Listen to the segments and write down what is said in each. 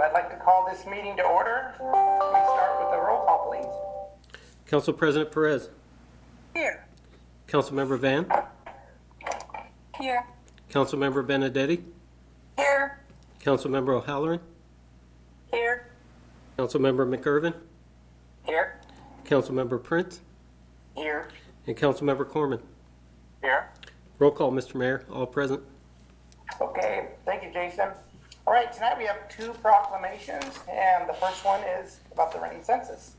I'd like to call this meeting to order. Can we start with a roll call, please? Council President Perez. Here. Councilmember Van. Here. Councilmember Benedetti. Here. Councilmember O'Halloran. Here. Councilmember McIrvin. Here. Councilmember Prince. Here. And Councilmember Corman. Here. Roll call, Mr. Mayor. All present. Okay, thank you, Jason. All right, tonight we have two proclamations, and the first one is about the Renton Census.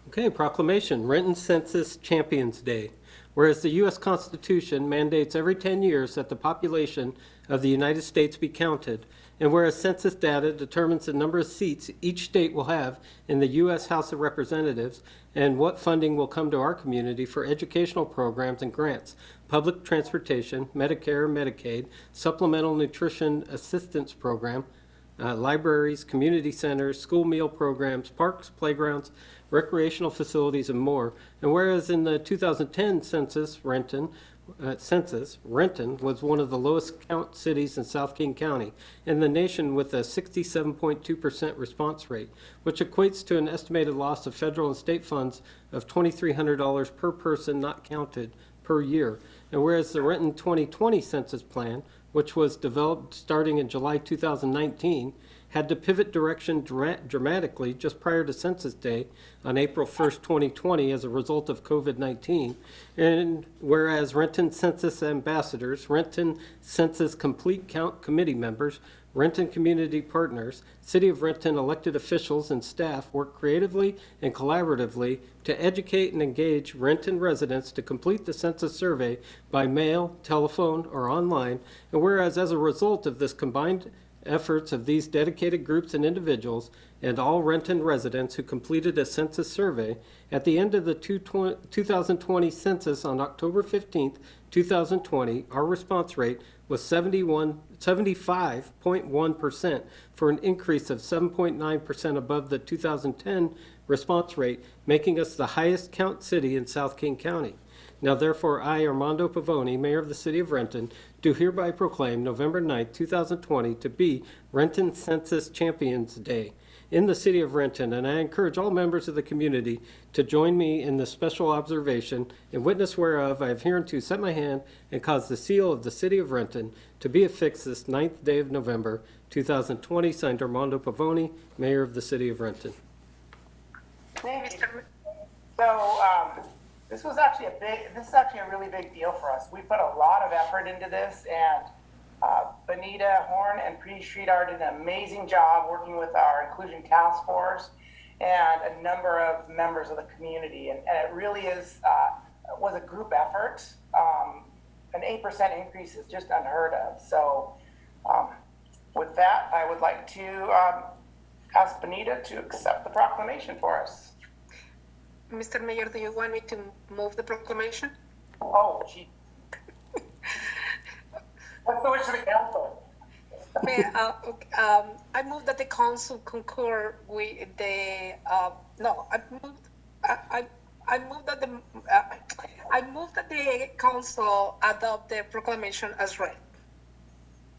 Okay, proclamation, Renton Census Champions Day. Whereas the U.S. Constitution mandates every 10 years that the population of the United States be counted, and whereas census data determines the number of seats each state will have in the U.S. House of Representatives and what funding will come to our community for educational programs and grants, public transportation, Medicare, Medicaid, supplemental nutrition assistance program, libraries, community centers, school meal programs, parks, playgrounds, recreational facilities, and more. And whereas in the 2010 census, Renton was one of the lowest count cities in South King County in the nation with a 67.2% response rate, which equates to an estimated loss of federal and state funds of $2,300 per person not counted per year. And whereas the Renton 2020 census plan, which was developed starting in July 2019, had to pivot direction dramatically just prior to Census Day on April 1st, 2020 as a result of COVID-19. And whereas Renton Census ambassadors, Renton Census Complete Count Committee members, Renton community partners, City of Renton elected officials and staff work creatively and collaboratively to educate and engage Renton residents to complete the census survey by mail, telephone, or online. And whereas as a result of this combined efforts of these dedicated groups and individuals and all Renton residents who completed a census survey, at the end of the 2020 census on October 15th, 2020, our response rate was 75.1% for an increase of 7.9% above the 2010 response rate, making us the highest count city in South King County. Now, therefore, I, Armando Pavoni, Mayor of the City of Renton, do hereby proclaim November 9th, 2020 to be Renton Census Champions Day in the City of Renton, and I encourage all members of the community to join me in this special observation, in witness whereof I have hereunto set my hand and caused the seal of the City of Renton to be affixed this 9th day of November, 2020, signed Armando Pavoni, Mayor of the City of Renton. Thank you. So, this is actually a really big deal for us. We put a lot of effort into this, and Benita Horn and Preeti Sridhar did an amazing job working with our inclusion task force and a number of members of the community. And it really was a group effort. An 8% increase is just unheard of. So with that, I would like to ask Benita to accept the proclamation for us. Mr. Mayor, do you want me to move the proclamation? Oh, gee. What's the wish of the council? Mayor, I move that the council concur with the, I move that the council adopt the proclamation as read.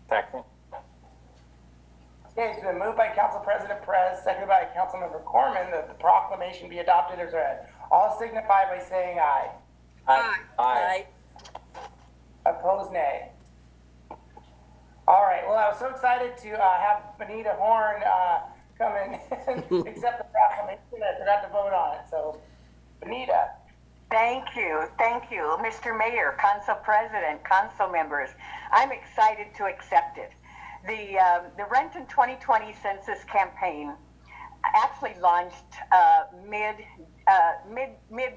Second. Okay, it's been moved by Council President Perez, seconded by Councilmember Corman, that the proclamation be adopted as read. All signify by saying aye. Aye. Aye. Opposed, nay. All right, well, I was so excited to have Benita Horn come in and accept the proclamation, I forgot to vote on it. So, Benita. Thank you, Mr. Mayor, Council President, Council members. I'm excited to accept it. The Renton 2020 Census campaign actually launched mid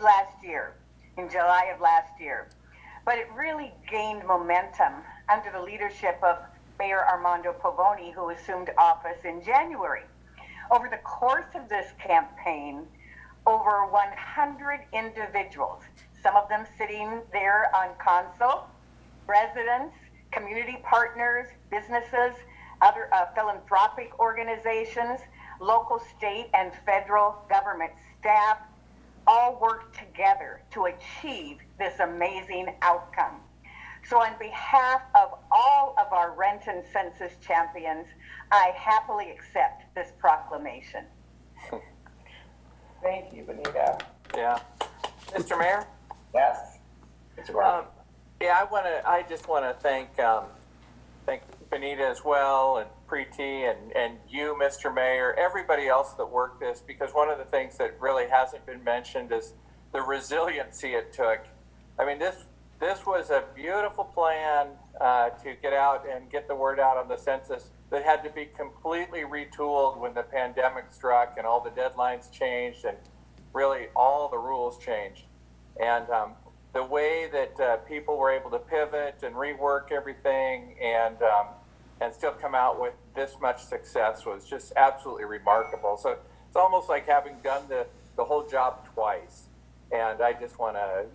last year, in July of last year, but it really gained momentum under the leadership of Mayor Armando Pavoni, who assumed office in January. Over the course of this campaign, over 100 individuals, some of them sitting there on council, residents, community partners, businesses, other philanthropic organizations, local, state, and federal government staff all worked together to achieve this amazing outcome. So on behalf of all of our Renton census champions, I happily accept this proclamation. Thank you, Benita. Yeah. Mr. Mayor? Yes. Mr. Gordon. Yeah, I just want to thank Benita as well, and Preeti, and you, Mr. Mayor, everybody else that worked this, because one of the things that really hasn't been mentioned is the resiliency it took. I mean, this was a beautiful plan to get out and get the word out on the census that had to be completely retooled when the pandemic struck and all the deadlines changed and really all the rules changed. And the way that people were able to pivot and rework everything and still come out with this much success was just absolutely remarkable. So it's almost like having done the whole job twice. And I just want to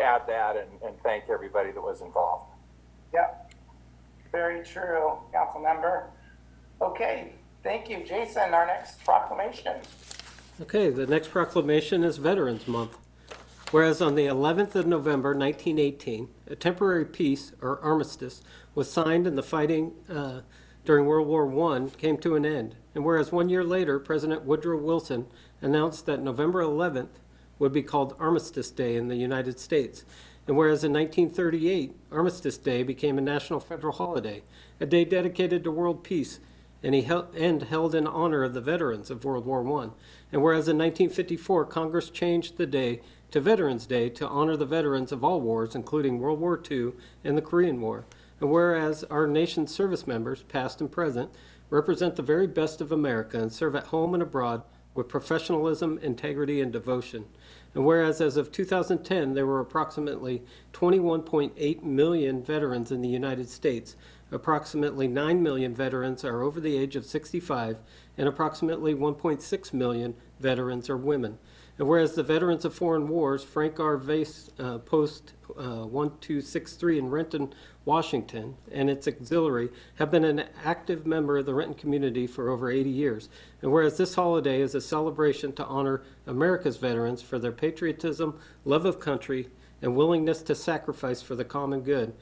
add that and thank everybody that was involved. Yep. Very true, council member. Okay, thank you. Jason, our next proclamation. Okay, the next proclamation is Veterans Month. Whereas on the 11th of November, 1918, a temporary peace, or armistice, was signed and the fighting during World War I came to an end. And whereas 1 year later, President Woodrow Wilson announced that November 11th would be called Armistice Day in the United States. And whereas in 1938, Armistice Day became a national federal holiday, a day dedicated to world peace, and held in honor of the veterans of World War I. And whereas in 1954, Congress changed the day to Veterans Day to honor the veterans of all wars, including World War II and the Korean War. And whereas our nation's service members, past and present, represent the very best of America and serve at home and abroad with professionalism, integrity, and devotion. And whereas as of 2010, there were approximately 21.8 million veterans in the United States, approximately 9 million veterans are over the age of 65, and approximately 1.6 million veterans are women. And whereas the veterans of foreign wars, Frank R. Vase Post 1263 in Renton, Washington, and its auxiliary have been an active member of the Renton community for over 80 years. And whereas this holiday is a celebration to honor America's veterans for their patriotism, love of country, and willingness to sacrifice for the common good.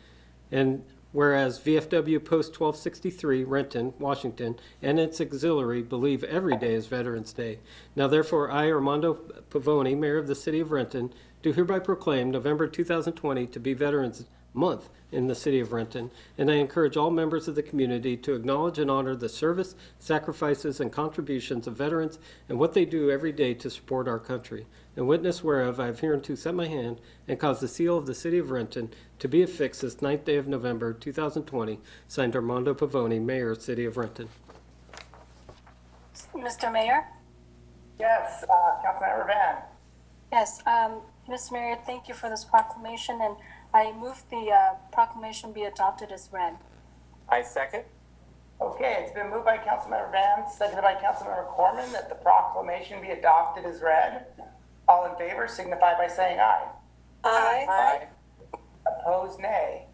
And whereas VFW Post 1263, Renton, Washington, and its auxiliary believe every day is Veterans Day. Now, therefore, I, Armando Pavoni, Mayor of the City of Renton, do hereby proclaim November 2020 to be Veterans Month in the City of Renton, and I encourage all members of the community to acknowledge and honor the service, sacrifices, and contributions of veterans and what they do every day to support our country. And witness whereof I have hereunto set my hand and caused the seal of the City of Renton to be affixed this 9th day of November 2020, signed Armando Pavoni, Mayor, City of Renton. Mr. Mayor? Yes, Councilmember Van. Yes, Mr. Mayor, thank you for this proclamation, and I move the proclamation be adopted as read. I second. Okay, it's been moved by Councilmember Van, seconded by Councilmember Corman, that the proclamation be adopted as read. All in favor signify by saying aye. Aye. Aye. Opposed, nay.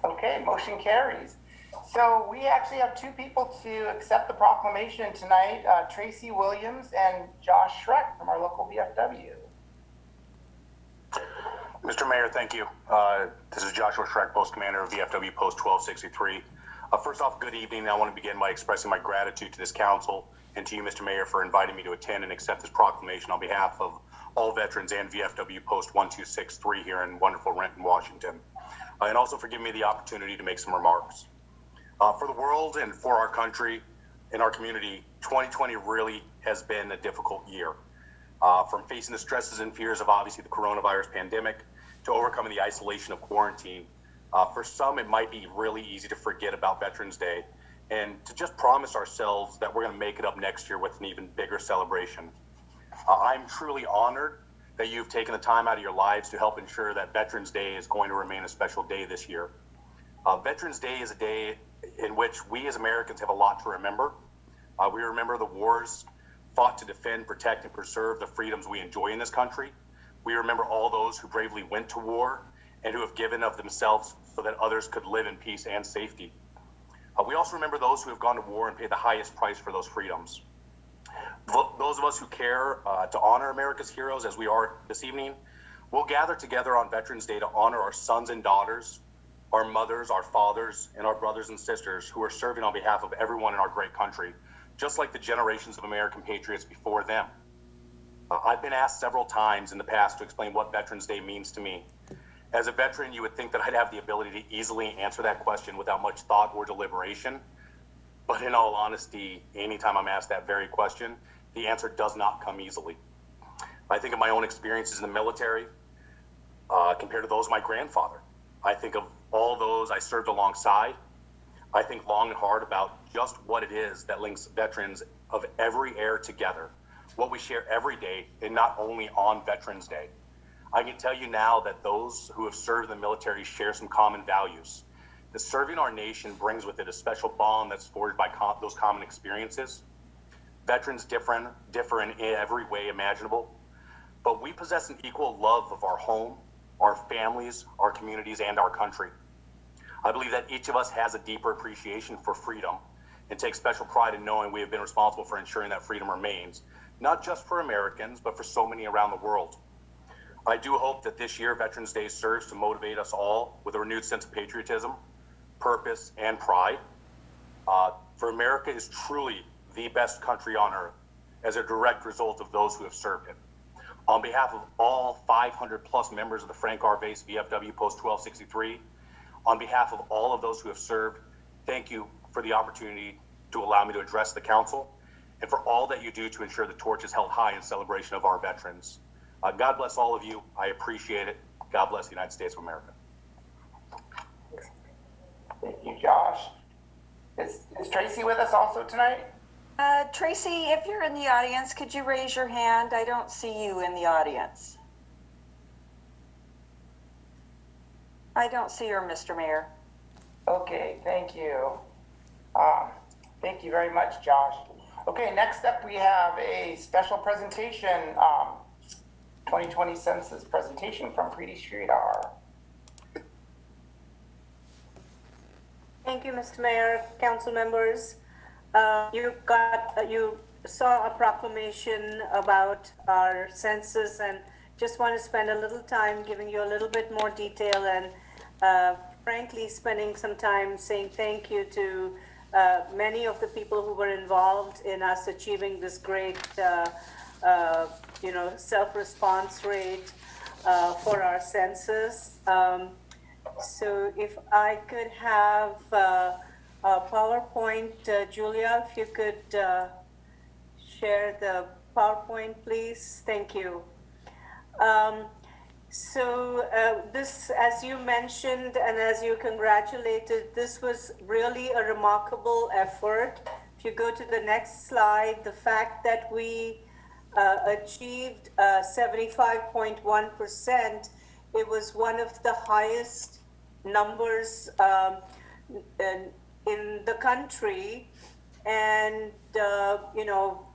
Okay, motion carries. So we actually have two people to accept the proclamation tonight, Tracy Williams and Josh Schreck from our local VFW. Mr. Mayor, thank you. This is Joshua Schreck, Post Commander of VFW Post 1263. First off, good evening. I want to begin by expressing my gratitude to this council and to you, Mr. Mayor, for inviting me to attend and accept this proclamation on behalf of all veterans and VFW Post 1263 here in wonderful Renton, Washington. And also for giving me the opportunity to make some remarks. For the world and for our country and our community, 2020 really has been a difficult year. From facing the stresses and fears of obviously the coronavirus pandemic to overcoming the isolation of quarantine. For some, it might be really easy to forget about Veterans Day and to just promise ourselves that we're going to make it up next year with an even bigger celebration. I'm truly honored that you've taken the time out of your lives to help ensure that Veterans Day is going to remain a special day this year. Veterans Day is a day in which we as Americans have a lot to remember. We remember the wars fought to defend, protect, and preserve the freedoms we enjoy in this country. We remember all those who bravely went to war and who have given of themselves so that others could live in peace and safety. We also remember those who have gone to war and paid the highest price for those freedoms. Those of us who care to honor America's heroes as we are this evening, we'll gather together on Veterans Day to honor our sons and daughters, our mothers, our fathers, and our brothers and sisters who are serving on behalf of everyone in our great country, just like the generations of American patriots before them. I've been asked several times in the past to explain what Veterans Day means to me. As a veteran, you would think that I'd have the ability to easily answer that question without much thought or deliberation. But in all honesty, anytime I'm asked that very question, the answer does not come easily. I think of my own experiences in the military compared to those of my grandfather. I think of all those I served alongside. I think long and hard about just what it is that links veterans of every era together, what we share every day, and not only on Veterans Day. I can tell you now that those who have served in the military share some common values. That serving our nation brings with it a special bond that's forged by those common experiences. Veterans differ in every way imaginable, but we possess an equal love of our home, our families, our communities, and our country. I believe that each of us has a deeper appreciation for freedom and takes special pride in knowing we have been responsible for ensuring that freedom remains, not just for Americans, but for so many around the world. I do hope that this year Veterans Day serves to motivate us all with a renewed sense of patriotism, purpose, and pride. For America is truly the best country on earth as a direct result of those who have served it. On behalf of all 500 plus members of the Frank R. Vase VFW Post 1263, on behalf of all of those who have served, thank you for the opportunity to allow me to address the council and for all that you do to ensure the torch is held high in celebration of our veterans. God bless all of you. I appreciate it. God bless the United States of America. Thank you, Josh. Is Tracy with us also tonight? Tracy, if you're in the audience, could you raise your hand? I don't see you in the audience. I don't see her, Mr. Mayor. Okay, thank you. Thank you very much, Josh. Okay, next up we have a special presentation, 2020 Census presentation from Preeti Sridhar. Thank you, Mr. Mayor, council members. You saw a proclamation about our census, and just want to spend a little time giving you a little bit more detail and frankly spending some time saying thank you to many of the people who were involved in us achieving this great self-response rate for our census. So if I could have a PowerPoint, Julia, if you could share the PowerPoint, please. Thank you. This, as you mentioned and as you congratulated, this was really a remarkable effort. If you go to the next slide, the fact that we achieved 75.1%, it was one of the highest numbers in the country, and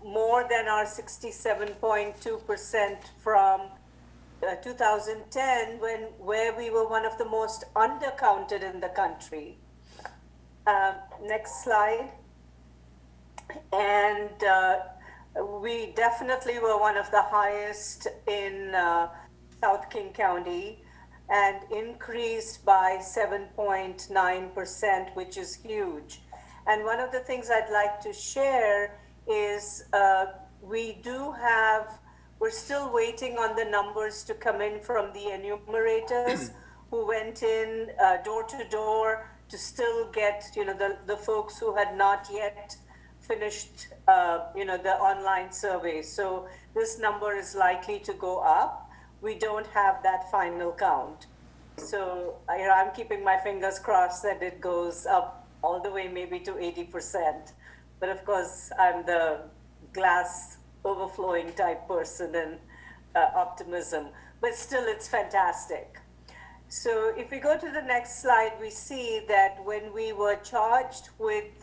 more than our 67.2% from 2010, where we were one of the most undercounted in the country. Next slide. And we definitely were one of the highest in South King County, and increased by 7.9%, which is huge. And one of the things I'd like to share is we're still waiting on the numbers to come in from the enumerators who went in door to door to still get, the folks who had not yet finished, the online survey. So this number is likely to go up. We don't have that final count. So, I'm keeping my fingers crossed that it goes up all the way maybe to 80%. But of course, I'm the glass overflowing type person and optimism, but still it's fantastic. So if we go to the next slide, we see that when we were charged with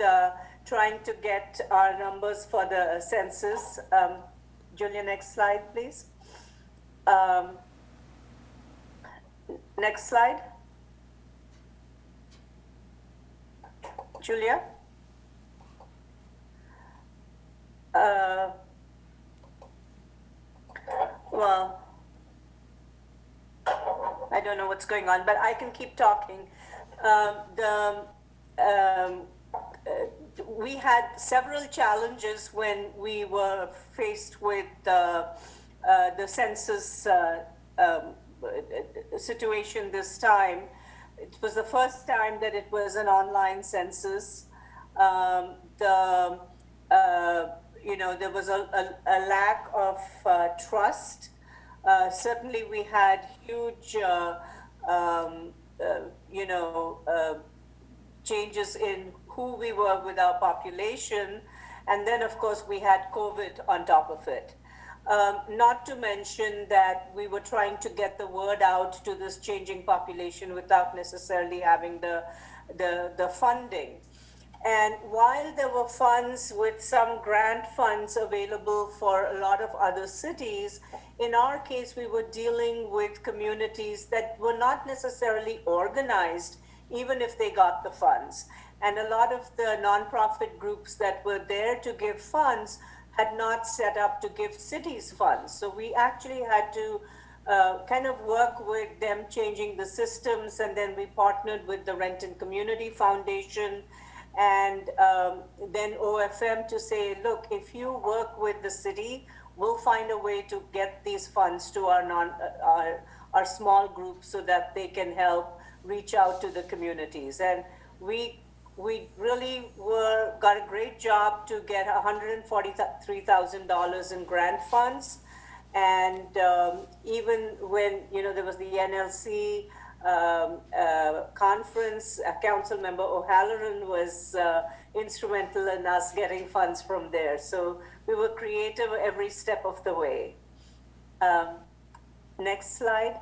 trying to get our numbers for the census, Julia, next slide, please. Next slide. Julia. Well, I don't know what's going on, but I can keep talking. We had several challenges when we were faced with the census situation this time. It was the first time that it was an online census. There was a lack of trust. Certainly, we had huge, changes in who we were with our population. And then, of course, we had COVID on top of it. Not to mention that we were trying to get the word out to this changing population without necessarily having the funding. And while there were funds with some grant funds available for a lot of other cities, in our case, we were dealing with communities that were not necessarily organized, even if they got the funds. And a lot of the nonprofit groups that were there to give funds had not set up to give cities funds. So we actually had to kind of work with them changing the systems, and then we partnered with the Renton Community Foundation and then OFM to say, look, if you work with the city, we'll find a way to get these funds to our small groups so that they can help reach out to the communities. And we really got a great job to get $143,000 in grant funds. And even when, there was the NLC conference, Council Member O'Halloran was instrumental in us getting funds from there. So we were creative every step of the way. Next slide.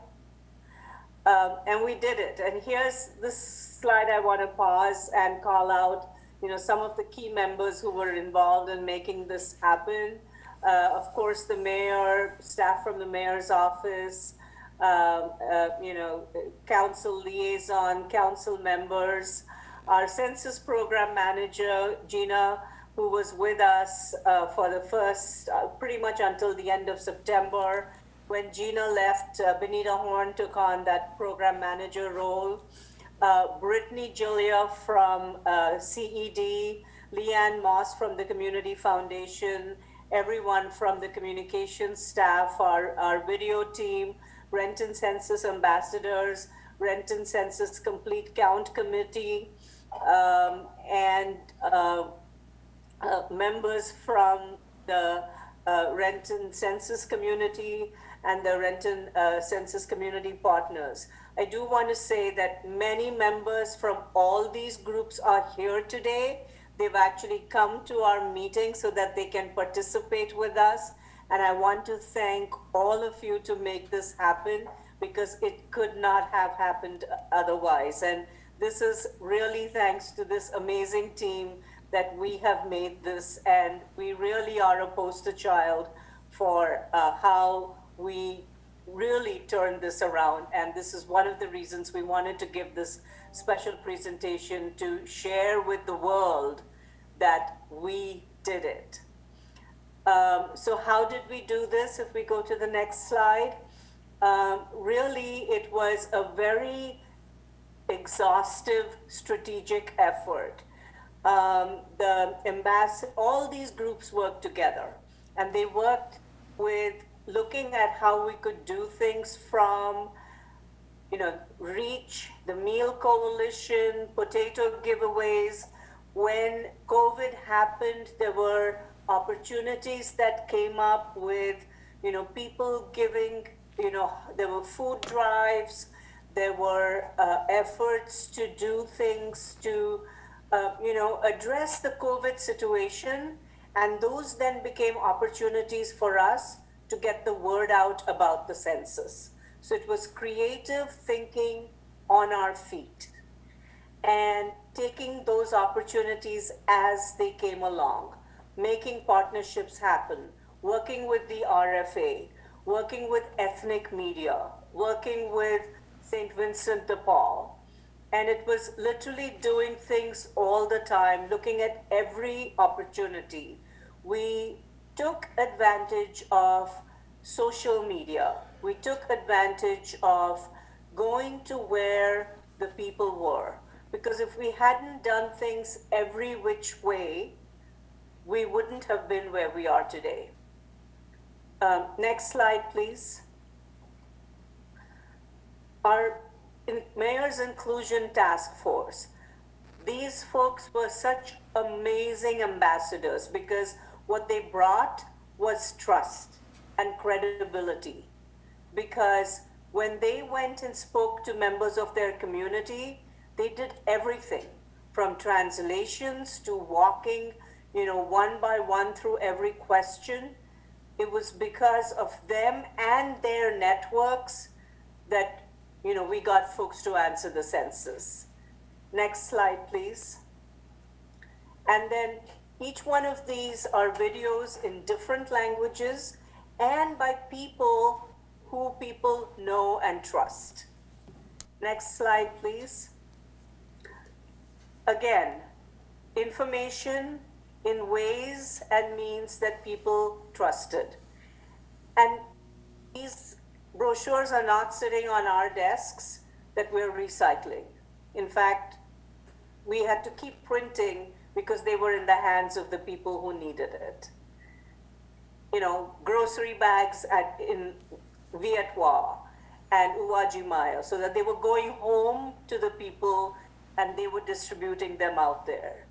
And we did it. And here's this slide I want to pause and call out, some of the key members who were involved in making this happen. Of course, the mayor, staff from the mayor's office, council liaison, council members, our census program manager, Gina, who was with us for the first, pretty much until the end of September. When Gina left, Benita Horn took on that program manager role. Brittany Julia from CED, Leanne Moss from the Community Foundation, everyone from the communications staff, our video team, Renton Census ambassadors, Renton Census Complete Count Committee, and members from the Renton Census community and the Renton Census community partners. I do want to say that many members from all these groups are here today. They've actually come to our meeting so that they can participate with us. And I want to thank all of you to make this happen, because it could not have happened otherwise. And this is really thanks to this amazing team that we have made this, and we really are a poster child for how we really turned this around. And this is one of the reasons we wanted to give this special presentation, to share with the world that we did it. So how did we do this? If we go to the next slide, really it was a very exhaustive strategic effort. All these groups worked together, and they worked with looking at how we could do things from, REACH, the Meal Coalition, potato giveaways. When COVID happened, there were opportunities that came up with, people giving, there were food drives, there were efforts to do things to, address the COVID situation. And those then became opportunities for us to get the word out about the census. So it was creative thinking on our feet and taking those opportunities as they came along, making partnerships happen, working with the RFA, working with ethnic media, working with St. Vincent de Paul. And it was literally doing things all the time, looking at every opportunity. We took advantage of social media. We took advantage of going to where the people were. because if we hadn't done things every which way, we wouldn't have been where we are today. Next slide, please. Our Mayor's Inclusion Task Force. These folks were such amazing ambassadors because what they brought was trust and credibility. Because when they went and spoke to members of their community, they did everything from translations to walking, one by one through every question. It was because of them and their networks that, we got folks to answer the census. Next slide, please. And then each one of these are videos in different languages and by people who people know and trust. Next slide, please. Again, information in ways and means that people trusted. And these brochures are not sitting on our desks that we're recycling. In fact, we had to keep printing because they were in the hands of the people who needed it. Grocery bags in Vietwa and Uwajimaya, so that they were going home to the people and they were distributing them out there.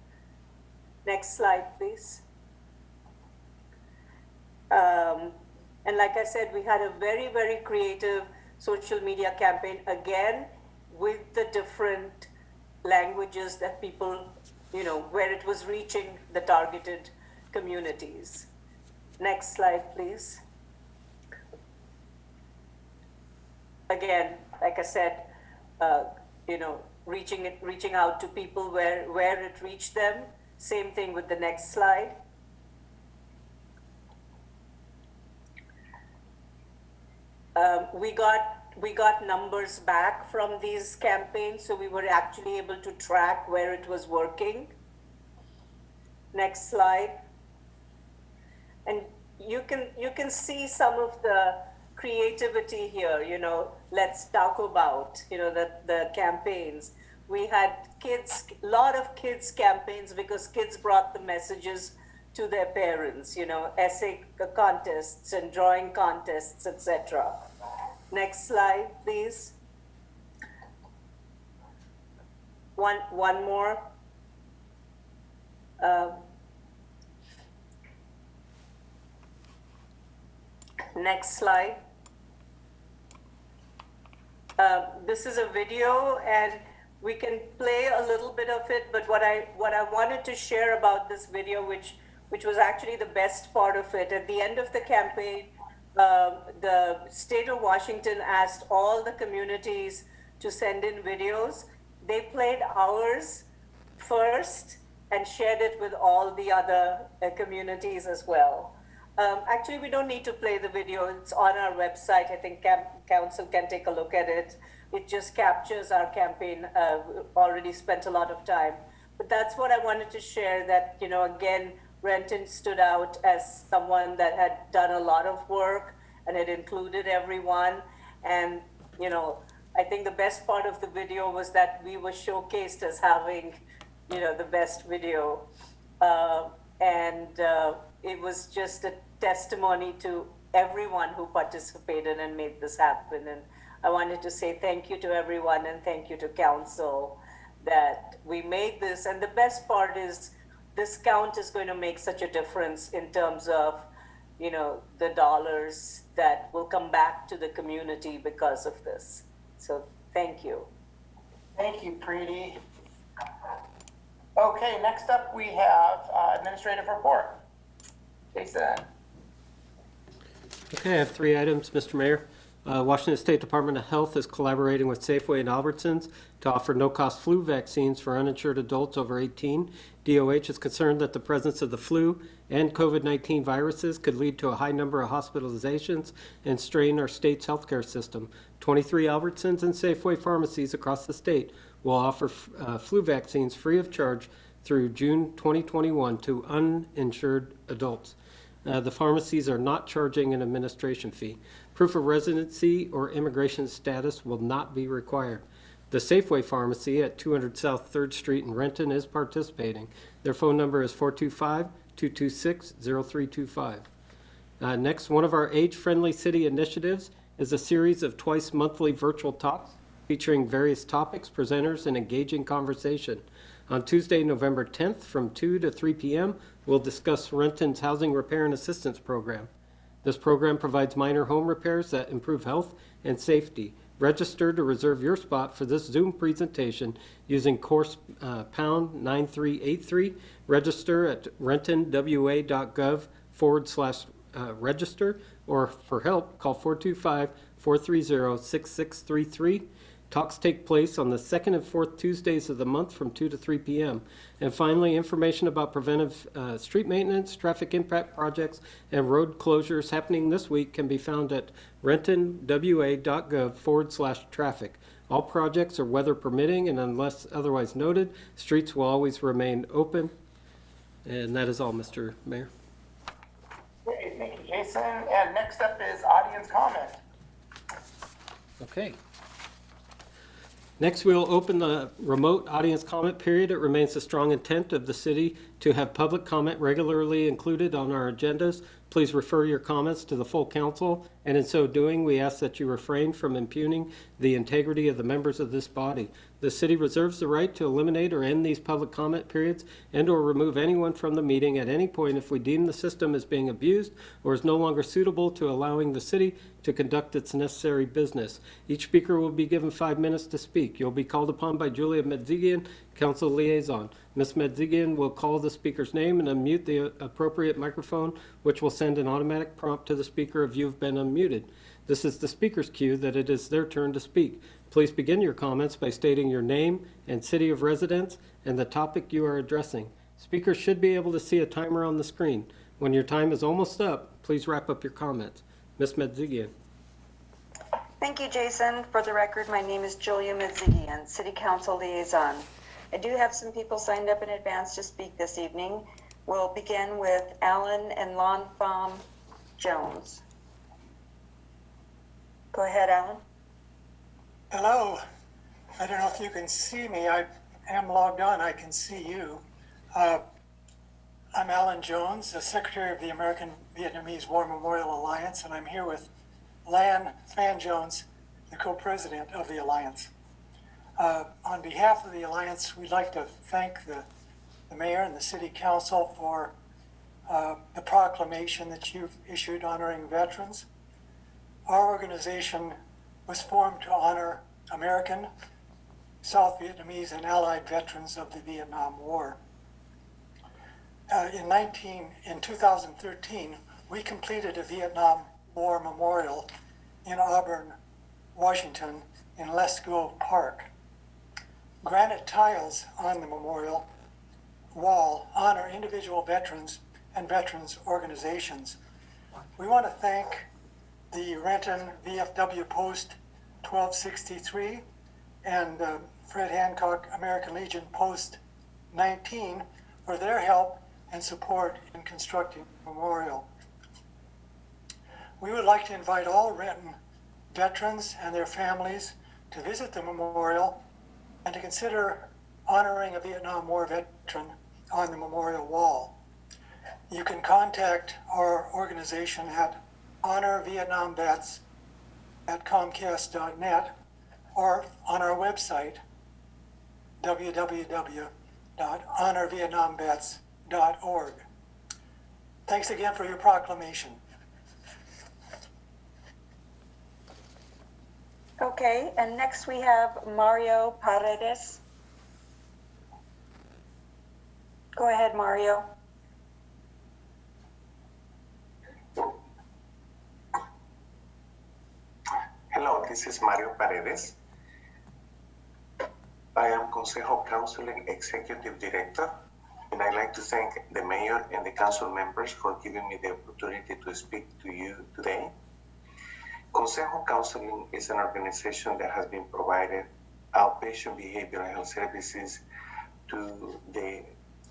Next slide, please. And like I said, we had a very, very creative social media campaign, again, with the different languages that people, where it was reaching the targeted communities. Next slide, please. Again, like I said, reaching out to people where it reached them. Same thing with the next slide. We got numbers back from these campaigns, so we were actually able to track where it was working. Next slide. And you can see some of the creativity here, let's talk about, the campaigns. We had a lot of kids campaigns because kids brought the messages to their parents, essay contests and drawing contests, etc. Next slide, please. One more. Next slide. This is a video, and we can play a little bit of it, but what I wanted to share about this video, which was actually the best part of it, at the end of the campaign, the state of Washington asked all the communities to send in videos. They played ours first and shared it with all the other communities as well. Actually, we don't need to play the video. It's on our website. I think council can take a look at it. It just captures our campaign. We've already spent a lot of time. But that's what I wanted to share, that, again, Renton stood out as someone that had done a lot of work and it included everyone. And, I think the best part of the video was that we were showcased as having, the best video. It was just a testimony to everyone who participated and made this happen. And I wanted to say thank you to everyone and thank you to council that we made this. And the best part is this count is going to make such a difference in terms of, the dollars that will come back to the community because of this. So thank you. Thank you, Preeti. Okay, next up we have administrative report. Jason. Okay, I have 3 items, Mr. Mayor. Washington State Department of Health is collaborating with Safeway and Albertsons to offer no-cost flu vaccines for uninsured adults over 18. DOH is concerned that the presence of the flu and COVID-19 viruses could lead to a high number of hospitalizations and strain our state's healthcare system. 23 Albertsons and Safeway pharmacies across the state will offer flu vaccines free of charge through June 2021 to uninsured adults. The pharmacies are not charging an administration fee. Proof of residency or immigration status will not be required. The Safeway Pharmacy at 200 South 3rd Street in Renton is participating. Their phone number is 425-226-0325. Next, one of our age-friendly city initiatives is a series of twice-monthly virtual talks featuring various topics, presenters, and engaging conversation. On Tuesday, November 10th, from 2 to 3 p.m., we'll discuss Renton's Housing Repair and Assistance Program. This program provides minor home repairs that improve health and safety. Register to reserve your spot for this Zoom presentation using course pound 9383. Register at rentonwa.gov/register, or for help, call 425-430-6633. Talks take place on the second and fourth Tuesdays of the month from 2 to 3 p.m. And finally, information about preventive street maintenance, traffic impact projects, and road closures happening this week can be found at rentonwa.gov/traffic. All projects are weather permitting, and unless otherwise noted, streets will always remain open. And that is all, Mr. Mayor. Great, thank you, Jason. And next up is audience comment. Okay. Next, we'll open the remote audience comment period. It remains the strong intent of the city to have public comment regularly included on our agendas. Please refer your comments to the full council, and in so doing, we ask that you refrain from impugning the integrity of the members of this body. The city reserves the right to eliminate or end these public comment periods and/or remove anyone from the meeting at any point if we deem the system as being abused or is no longer suitable to allowing the city to conduct its necessary business. Each speaker will be given 5 minutes to speak. You'll be called upon by Julia Medzigian, Council Liaison. Ms. Medzigian will call the speaker's name and unmute the appropriate microphone, which will send an automatic prompt to the speaker if you've been unmuted. This is the speaker's cue that it is their turn to speak. Please begin your comments by stating your name and city of residence and the topic you are addressing. Speakers should be able to see a timer on the screen. When your time is almost up, please wrap up your comments. Ms. Medzigian. Thank you, Jason. For the record, my name is Julia Medzigian, City Council Liaison. I do have some people signed up in advance to speak this evening. We'll begin with Alan and Lonfam Jones. Go ahead, Alan. Hello. I don't know if you can see me. I am logged on. I can see you. I'm Alan Jones, the Secretary of the American Vietnamese War Memorial Alliance, and I'm here with Lan Phan Jones, the co-president of the Alliance. On behalf of the Alliance, we'd like to thank the mayor and the city council for the proclamation that you've issued honoring veterans. Our organization was formed to honor American, South Vietnamese, and Allied veterans of the Vietnam War. In 2013, we completed a Vietnam War memorial in Auburn, Washington, in Lesko Park. Granite tiles on the memorial wall honor individual veterans and veterans organizations. We want to thank the Renton VFW Post 1263 and Fred Hancock American Legion Post 19 for their help and support in constructing the memorial. We would like to invite all Renton veterans and their families to visit the memorial and to consider honoring a Vietnam War veteran on the memorial wall. You can contact our organization at honorvietnamvets@comcast.net or on our website, www.honorvietnamvets.org. Thanks again for your proclamation. Okay, and next we have Mario Paredes. Go ahead, Mario. Hello, this is Mario Paredes. I am Consejo Counseling Executive Director, and I'd like to thank the mayor and the council members for giving me the opportunity to speak to you today. Consejo Counseling is an organization that has been providing outpatient behavioral health services to the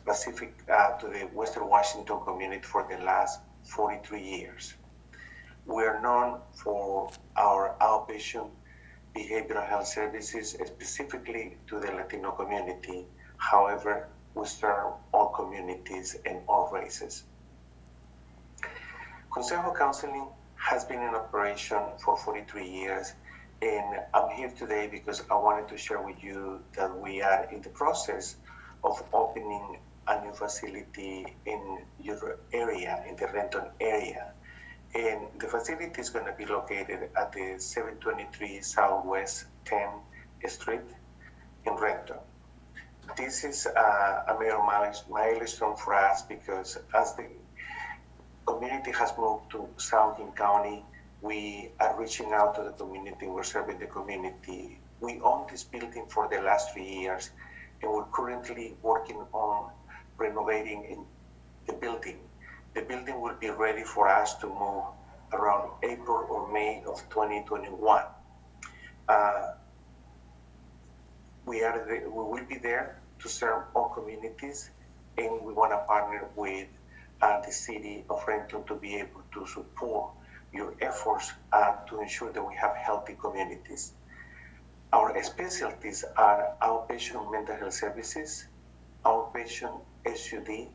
Western Washington community for the last 43 years. We are known for our outpatient behavioral health services specifically to the Latino community. However, we serve all communities and all races. Consejo Counseling has been in operation for 43 years, and I'm here today because I wanted to share with you that we are in the process of opening a new facility in your area, in the Renton area. And the facility is going to be located at the 723 Southwest 10th Street in Renton. This is a major milestone for us because as the community has moved to South King County, we are reaching out to the community, we're serving the community. We own this building for the last 3 years, and we're currently working on renovating the building. The building will be ready for us to move around April or May of 2021. We will be there to serve all communities, and we want to partner with the city of Renton to be able to support your efforts to ensure that we have healthy communities. Our specialties are outpatient mental health services, outpatient SUD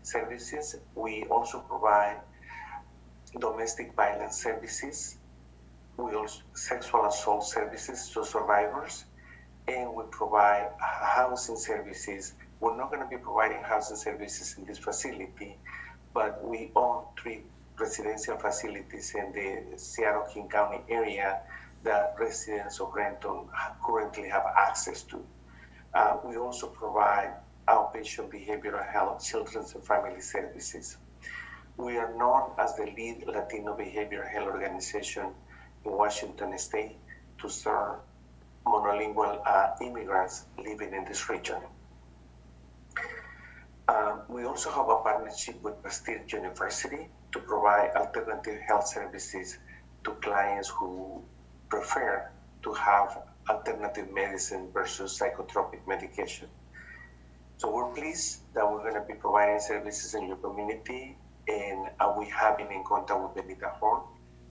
services. We also provide domestic violence services. We also sexual assault services to survivors, and we provide housing services. We're not going to be providing housing services in this facility, but we own 3 residential facilities in the Seattle King County area that residents of Renton currently have access to. We also provide outpatient behavioral health, children's and family services. We are known as the lead Latino behavioral health organization in Washington State to serve monolingual immigrants living in this region. We also have a partnership with Bastyr University to provide alternative health services to clients who prefer to have alternative medicine versus psychotropic medication. So we're pleased that we're going to be providing services in your community, and we have been in contact with Benita Horn,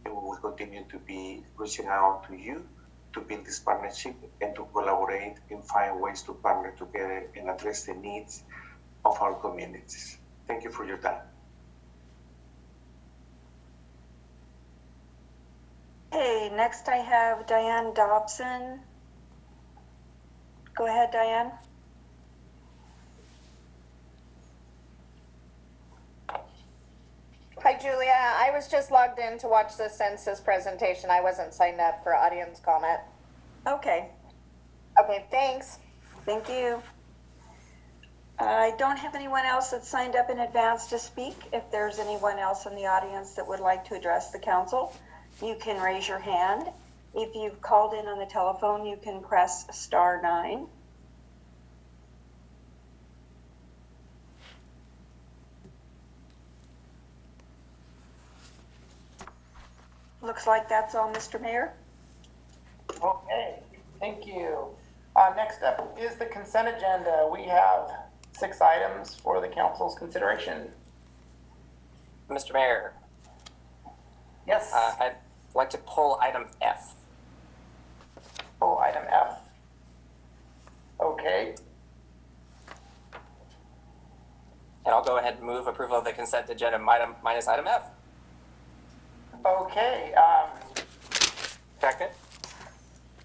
and we will continue to be reaching out to you to build this partnership and to collaborate and find ways to partner together and address the needs of our communities. Thank you for your time. Hey, next I have Diane Dobson. Go ahead, Diane. Hi, Julia. I was just logged in to watch the census presentation. I wasn't signed up for audience comment. Okay, Okay, thanks. thank you. I don't have anyone else that signed up in advance to speak. If there's anyone else in the audience that would like to address the council, you can raise your hand. If you've called in on the telephone, you can press *9. Looks like that's all, Mr. Mayor. Okay, thank you. Next up is the consent agenda. We have 6 items for the council's consideration. Mr. Mayor, Yes, I'd like to pull item F. oh, item F. Okay, And I'll go ahead and move approval of the consent agenda minus item F. okay, Second?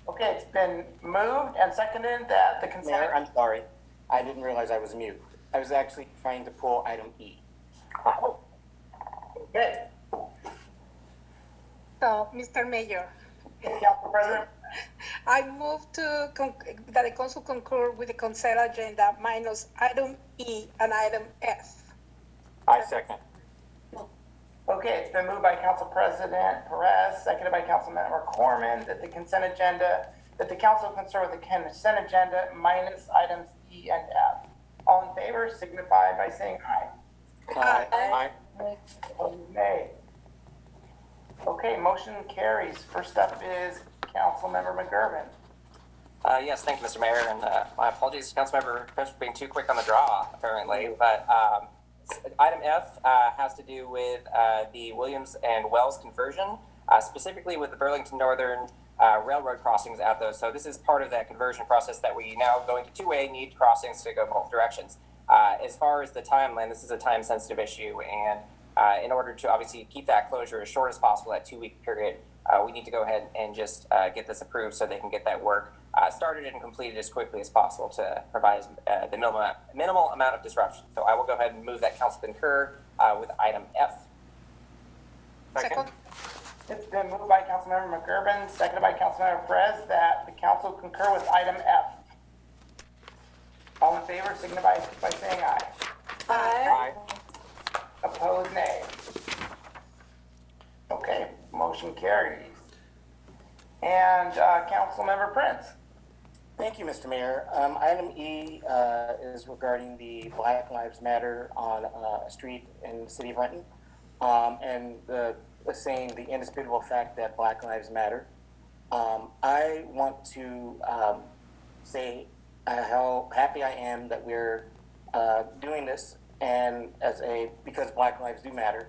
okay, it's been moved and seconded that the consent. Mayor, I'm sorry. I didn't realize I was mute. I was actually trying to pull item E. Oh, okay, So, Mr. Mayor, Council President, I move that the council concur with the consent agenda minus item E and item F. I second. okay, it's been moved by Council President Perez, seconded by Councilmember Corman, that the consent agenda, that the council concur with the consent agenda minus items E and F. All in favor signify by saying aye. Aye. Opposed, nay. Okay, motion carries. First up is Councilmember McGurven. Yes, thank you, Mr. Mayor, and my apologies to Councilmember Chris for being too quick on the draw, apparently. But item F has to do with the Williams and Wells conversion, specifically with the Burlington Northern railroad crossings at those. So this is part of that conversion process that we now going to two-way need crossings to go both directions. As far as the timeline, this is a time-sensitive issue, and in order to obviously keep that closure as short as possible, that 2-week period, we need to go ahead and just get this approved so they can get that work started and completed as quickly as possible to provide the minimal amount of disruption. So I will go ahead and move that council concur with item F. Second. It's been moved by Councilmember McGurven, seconded by Councilmember Perez, that the council concur with item F. All in favor, signify by saying aye. Aye. Opposed, nay. Okay, motion carries. And Councilmember Prince. Thank you, Mr. Mayor. Item E is regarding the Black Lives Matter on a street in the city of Renton, and saying the indisputable fact that Black Lives Matter. I want to say how happy I am that we're doing this, and because Black lives do matter.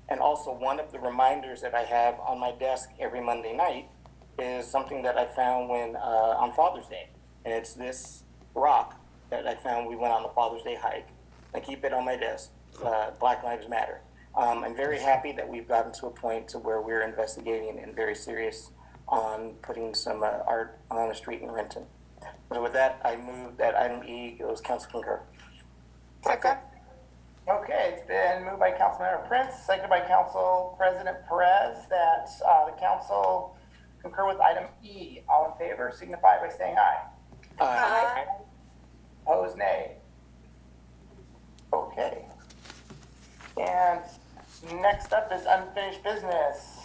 And also, one of the reminders that I have on my desk every Monday night is something that I found on Father's Day. And it's this rock that I found. We went on the Father's Day hike. I keep it on my desk. Black Lives Matter. I'm very happy that we've gotten to a point to where we're investigating and very serious on putting some art on the street in Renton. So with that, I move that item E goes council concur. Second. Okay, it's been moved by Councilmember Prince, seconded by Council President Perez, that the council concur with item E. All in favor, signify by saying aye. Aye. Opposed, nay. Okay. And next up is unfinished business.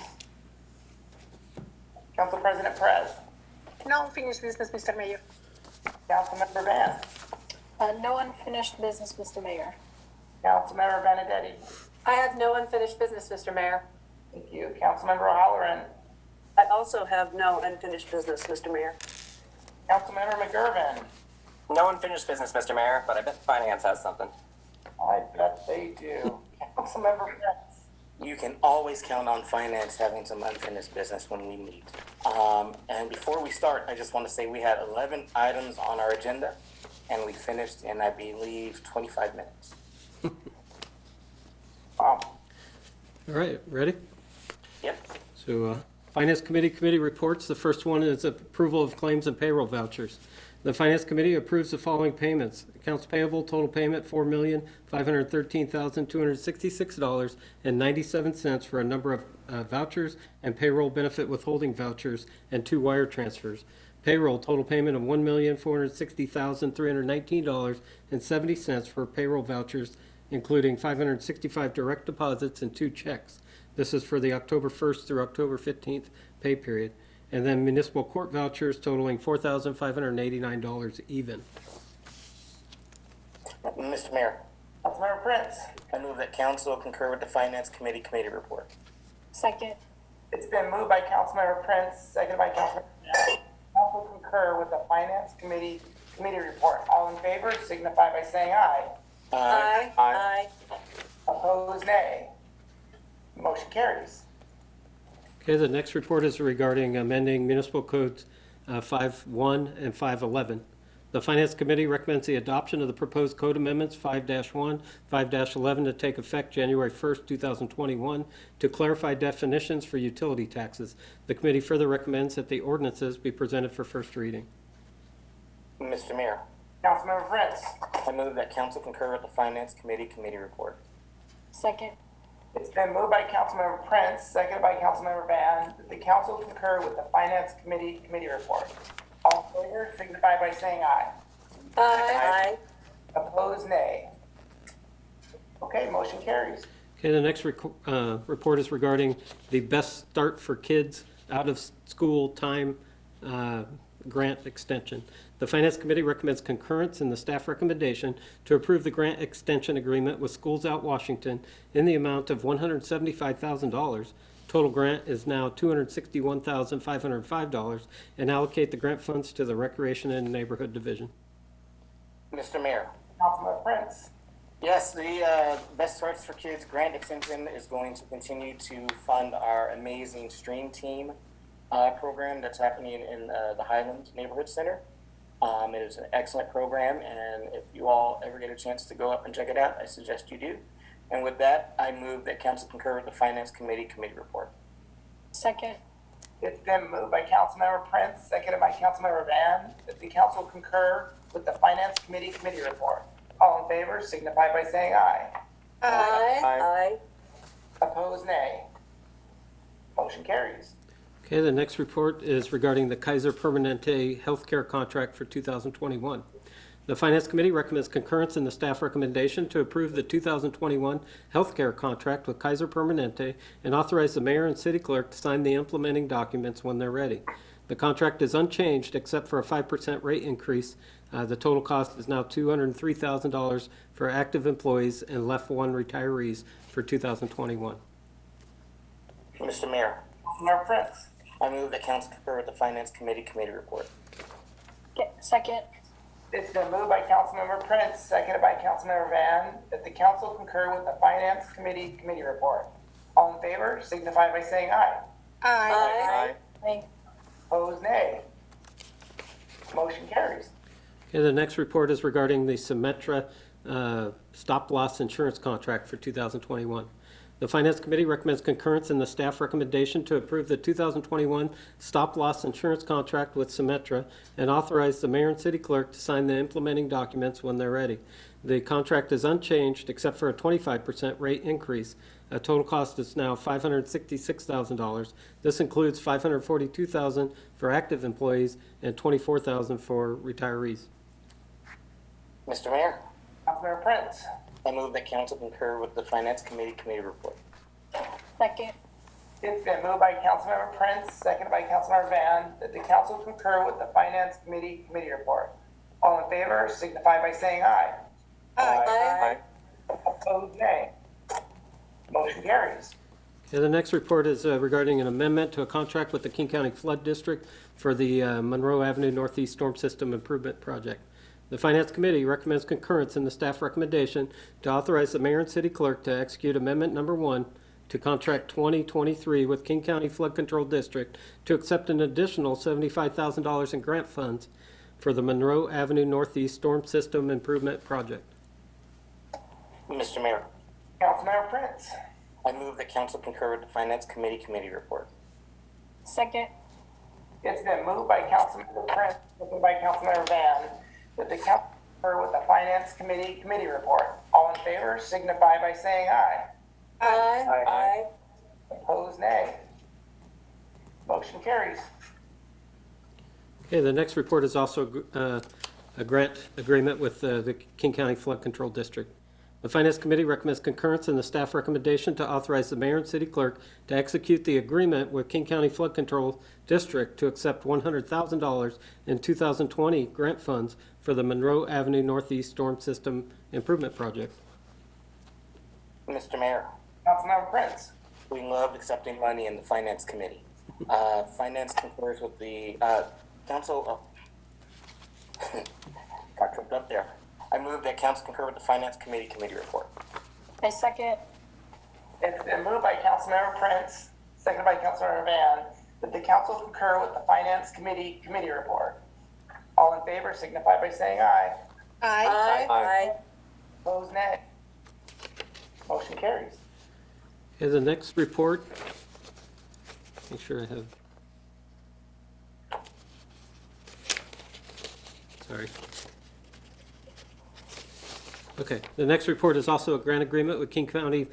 Council President Perez. No unfinished business, Mr. Mayor. Councilmember Van. No unfinished business, Mr. Mayor. Councilmember Benedetti. I have no unfinished business, Mr. Mayor. Thank you. Councilmember O'Halloran. I also have no unfinished business, Mr. Mayor. Councilmember McGurven. No unfinished business, Mr. Mayor, but I bet finance has something. I bet they do. Councilmember Prince. You can always count on finance having some unfinished business when we meet. And before we start, I just want to say we had 11 items on our agenda, and we finished in, I believe, 25 minutes. Wow. All right, ready? Yep. So, Finance Committee reports. The first one is approval of claims and payroll vouchers. The Finance Committee approves the following payments. Accounts payable, total payment, $4,513,266.97 for a number of vouchers and payroll benefit withholding vouchers and 2 wire transfers. Payroll, total payment of $1,460,319.70 for payroll vouchers, including 565 direct deposits and 2 checks. This is for the October 1st through October 15th pay period. And then municipal court vouchers totaling $4,589 even. Mr. Mayor, Councilmember Prince. I move that council concur with the Finance Committee report. Second. It's been moved by Councilmember Prince, seconded by Councilmember Van. Council concur with the Finance Committee report. All in favor, signify by saying aye. Aye. Aye. Opposed, nay. Motion carries. Okay, the next report is regarding amending municipal codes 5.1 and 5.11. The Finance Committee recommends the adoption of the proposed code amendments 5-1, 5-11 to take effect January 1st, 2021 to clarify definitions for utility taxes. The committee further recommends that the ordinances be presented for first reading. Mr. Mayor, Councilmember Prince. I move that council concur with the Finance Committee report. Second. It's been moved by Councilmember Prince, seconded by Councilmember Van, that the council concur with the Finance Committee report. All in favor, signify by saying aye. Aye. Opposed, nay. Okay, motion carries. Okay, the next report is regarding the Best Start for Kids out of school time grant extension. The Finance Committee recommends concurrence in the staff recommendation to approve the grant extension agreement with Schools Out Washington in the amount of $175,000. Total grant is now $261,505, and allocate the grant funds to the Recreation and Neighborhood Division. Mr. Mayor. Councilmember Prince. Yes, the Best Starts for Kids grant extension is going to continue to fund our amazing stream team program that's happening in the Highlands Neighborhood Center. It is an excellent program, and if you all ever get a chance to go up and check it out, I suggest you do. And with that, I move that council concur with the Finance Committee report. Second. It's been moved by Councilmember Prince, seconded by Councilmember Van, that the council concur with the Finance Committee report. All in favor signify by saying aye. Aye. Opposed, nay. Motion carries. Okay, the next report is regarding the Kaiser Permanente healthcare contract for 2021. The Finance Committee recommends concurrence in the staff recommendation to approve the 2021 healthcare contract with Kaiser Permanente and authorize the mayor and city clerk to sign the implementing documents when they're ready. The contract is unchanged except for a 5% rate increase. The total cost is now $203,000 for active employees and left one retirees for 2021. Mr. Mayor, Councilmember Prince. I move that council concur with the Finance Committee report. Second. It's been moved by Councilmember Prince, seconded by Councilmember Van, that the council concur with the Finance Committee report. All in favor signify by saying aye. Aye. Aye. Opposed, nay. Motion carries. Okay, the next report is regarding the Symetra stop-loss insurance contract for 2021. The Finance Committee recommends concurrence in the staff recommendation to approve the 2021 stop-loss insurance contract with Symetra and authorize the mayor and city clerk to sign the implementing documents when they're ready. The contract is unchanged except for a 25% rate increase. A total cost is now $566,000. This includes $542,000 for active employees and $24,000 for retirees. Mr. Mayor, Councilmember Prince. I move that council concur with the Finance Committee report. Second. It's been moved by Councilmember Prince, seconded by Councilmember Van, that the council concur with the Finance Committee report. All in favor signify by saying aye. Aye. Opposed, nay. Motion carries. Okay, the next report is regarding an amendment to a contract with the King County Flood District for the Monroe Avenue Northeast Storm System Improvement Project. The Finance Committee recommends concurrence in the staff recommendation to authorize the mayor and city clerk to execute Amendment Number 1 to Contract 2023 with King County Flood Control District to accept an additional $75,000 in grant funds for the Monroe Avenue Northeast Storm System Improvement Project. Mr. Mayor, Councilmember Prince. I move that council concur with the Finance Committee report. Second. It's been moved by Councilmember Prince, seconded by Councilmember Van, that the council concur with the Finance Committee report. All in favor signify by saying aye. Aye. Opposed, nay. Motion carries. Okay, the next report is also a grant agreement with the King County Flood Control District. The Finance Committee recommends concurrence in the staff recommendation to authorize the mayor and city clerk to execute the agreement with King County Flood Control District to accept $100,000 in 2020 grant funds for the Monroe Avenue Northeast Storm System Improvement Project. Mr. Mayor, Councilmember Prince. we love accepting money in the Finance Committee. Finance concurs with the council. Got tripped up there. I move that council concur with the Finance Committee report. I second. It's been moved by Councilmember Prince, seconded by Councilmember Van, that the council concur with the Finance Committee report. All in favor signify by saying aye. Aye. Opposed, nay. Motion carries. Okay, the next report, make sure I have, sorry. Okay, the next report is also a grant agreement with King County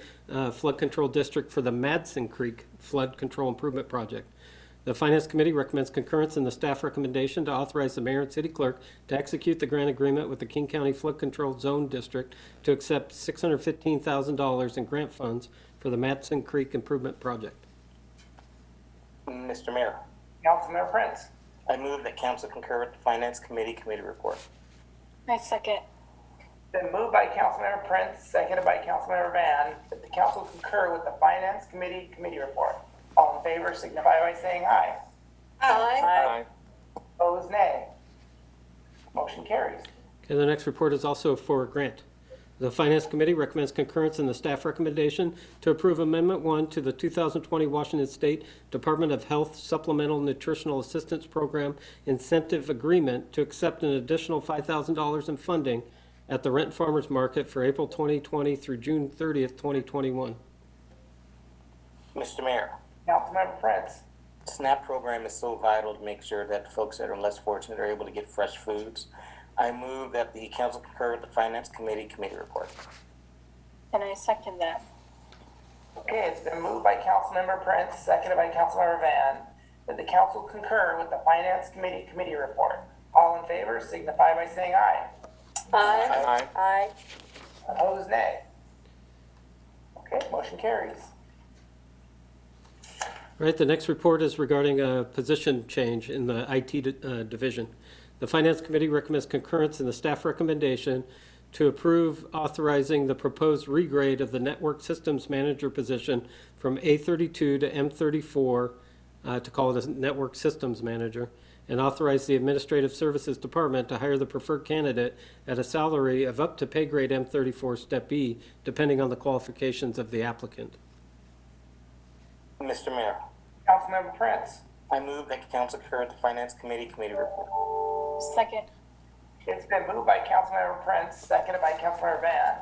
Flood Control District for the Madison Creek Flood Control Improvement Project. The Finance Committee recommends concurrence in the staff recommendation to authorize the mayor and city clerk to execute the grant agreement with the King County Flood Control Zone District to accept $615,000 in grant funds for the Madison Creek Improvement Project. Mr. Mayor, Councilmember Prince. I move that council concur with the Finance Committee report. I second. Been moved by Councilmember Prince, seconded by Councilmember Van, that the council concur with the Finance Committee report. All in favor signify by saying aye. Aye. Opposed, nay. Motion carries. Okay, the next report is also for a grant. The Finance Committee recommends concurrence in the staff recommendation to approve Amendment 1 to the 2020 Washington State Department of Health Supplemental Nutritional Assistance Program Incentive Agreement to accept an additional $5,000 in funding at the Renton Farmers Market for April 2020 through June 30th, 2021. Mr. Mayor, Councilmember Prince. SNAP program is so vital to make sure that folks that are less fortunate are able to get fresh foods. I move that the council concur with the Finance Committee report. And I second that. Okay, it's been moved by Councilmember Prince, seconded by Councilmember Van, that the council concur with the Finance Committee report. All in favor signify by saying aye. Aye. Aye. Opposed, nay. Okay, motion carries. All right, the next report is regarding a position change in the IT division. The Finance Committee recommends concurrence in the staff recommendation to approve authorizing the proposed regrade of the Network Systems Manager position from A32 to M34 to call it a Network Systems Manager, and authorize the Administrative Services Department to hire the preferred candidate at a salary of up to pay grade M34 Step B, depending on the qualifications of the applicant. Mr. Mayor, Councilmember Prince. I move that council concur with the Finance Committee report. Second. It's been moved by Councilmember Prince, seconded by Councilmember Van,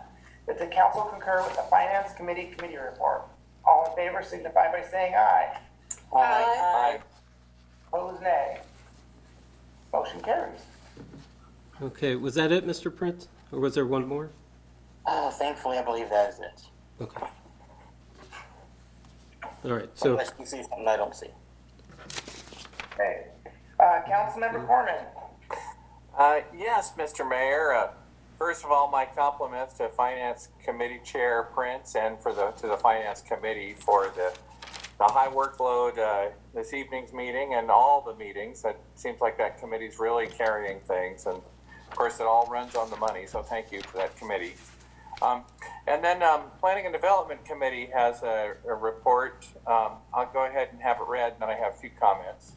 that the council concur with the Finance Committee report. All in favor signify by saying aye. Aye. Opposed, nay. Motion carries. Okay, was that it, Mr. Prince? Or was there one more? Thankfully, I believe that is it. Okay. All right, so, Unless you see something I don't see. Okay. Councilmember Corman. Yes, Mr. Mayor. First of all, my compliments to Finance Committee Chair Prince and to the Finance Committee for the high workload this evening's meeting and all the meetings. It seems like that committee's really carrying things, and of course, it all runs on the money. So thank you to that committee. And then Planning and Development Committee has a report. I'll go ahead and have it read, and then I have a few comments.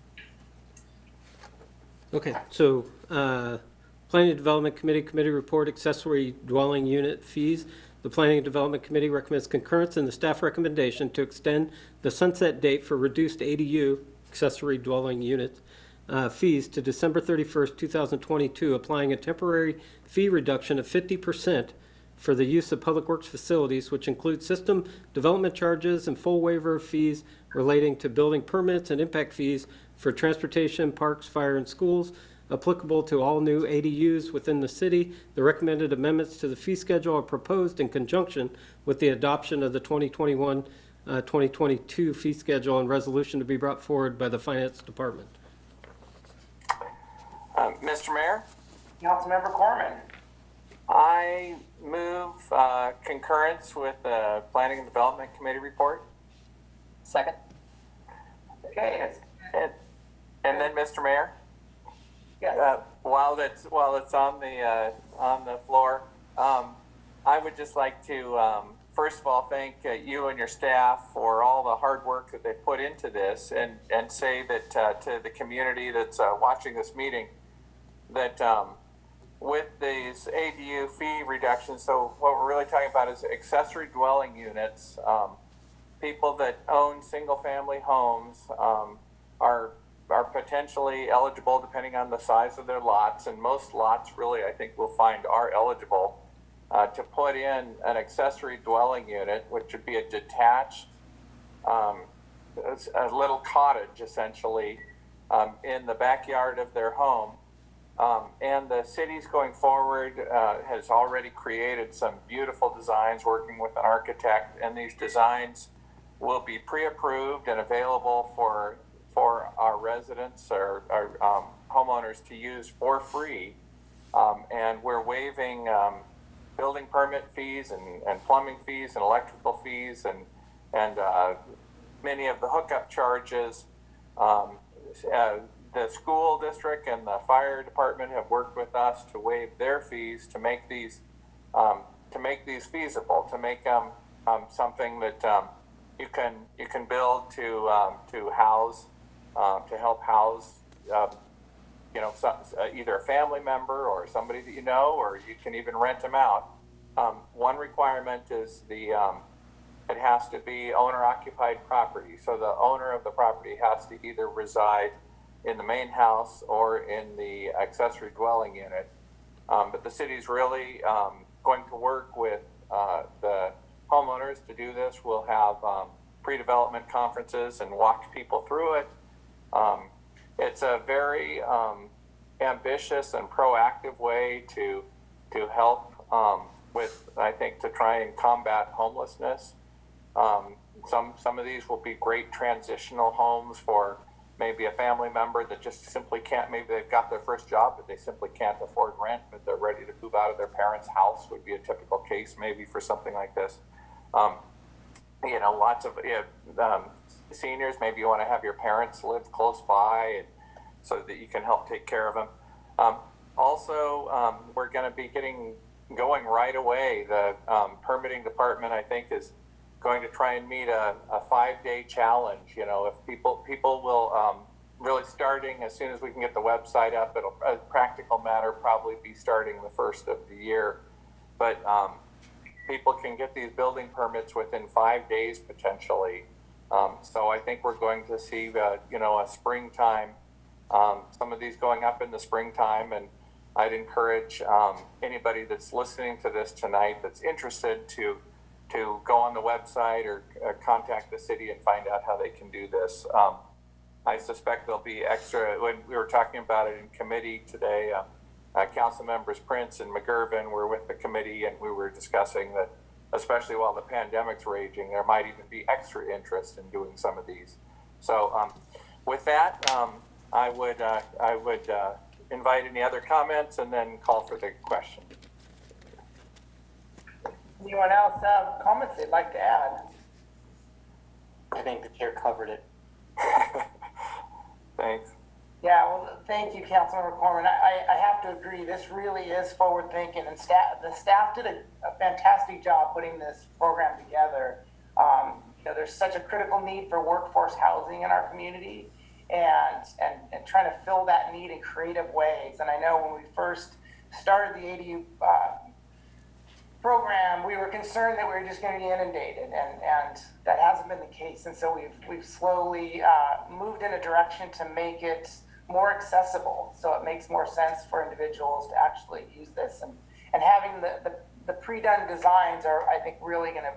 okay, so Planning and Development Committee report, accessory dwelling unit fees. The Planning and Development Committee recommends concurrence in the staff recommendation to extend the sunset date for reduced ADU, accessory dwelling unit, fees to December 31st, 2022, applying a temporary fee reduction of 50% for the use of Public Works facilities, which include system development charges and full waiver of fees relating to building permits and impact fees for transportation, parks, fire, and schools, applicable to all new ADUs within the city. The recommended amendments to the fee schedule are proposed in conjunction with the adoption of the 2021-2022 fee schedule and resolution to be brought forward by the Finance Department. Mr. Mayor? Councilmember Corman. I move concurrence with the Planning and Development Committee report. Second. Okay, And then, Mr. Mayor, yes. while it's on the floor, I would just like to first of all thank you and your staff for all the hard work that they put into this, and say that to the community that's watching this meeting that. With these ADU fee reductions, so what we're really talking about is accessory dwelling units. People that own single-family homes are potentially eligible depending on the size of their lots, and most lots really, I think, we'll find are eligible to put in an accessory dwelling unit, which would be a detached, a little cottage essentially in the backyard of their home. And the city's going forward has already created some beautiful designs working with an architect, and these designs will be pre-approved and available for our residents or our homeowners to use for free. And we're waiving building permit fees and plumbing fees and electrical fees and many of the hookup charges. The school district and the fire department have worked with us to waive their fees to make these feasible, to make them something that you can build to house to help house either a family member or somebody that you know, or you can even rent them out. One requirement is it has to be owner-occupied property. So the owner of the property has to either reside in the main house or in the accessory dwelling unit. But the city's really going to work with the homeowners to do this. We'll have pre-development conferences and walk people through it. It's a very ambitious and proactive way to help with, I think, to try and combat homelessness. Some of these will be great transitional homes for maybe a family member that just simply can't, maybe they've got their first job, but they simply can't afford rent, but they're ready to move out of their parents' house would be a typical case maybe for something like this. Lots of seniors, maybe you want to have your parents live close by and so that you can help take care of them. Also, we're going to be going right away. The permitting department, I think, is going to try and meet a 5-day challenge. If people will really starting as soon as we can get the website up, it'll a practical matter probably be starting the first of the year. But people can get these building permits within 5 days potentially. So I think we're going to see a springtime, some of these going up in the springtime, and I'd encourage anybody that's listening to this tonight that's interested to go on the website or contact the city and find out how they can do this. I suspect there'll be extra, when we were talking about it in committee today, Council members Prince and McGurven were with the committee, and we were discussing that, especially while the pandemic's raging, there might even be extra interest in doing some of these. So with that, I would invite any other comments and then call for the question. Anyone else have comments they'd like to add? I think the chair covered it. Thanks. Yeah, well, thank you, Councilmember Corman. I have to agree, this really is forward thinking, and the staff did a fantastic job putting this program together. There's such a critical need for workforce housing in our community, and trying to fill that need in creative ways. And I know when we first started the ADU program, we were concerned that we were just going to be inundated, and that hasn't been the case. And so we've slowly moved in a direction to make it more accessible, so it makes more sense for individuals to actually use this. And having the pre-done designs are, I think, really going to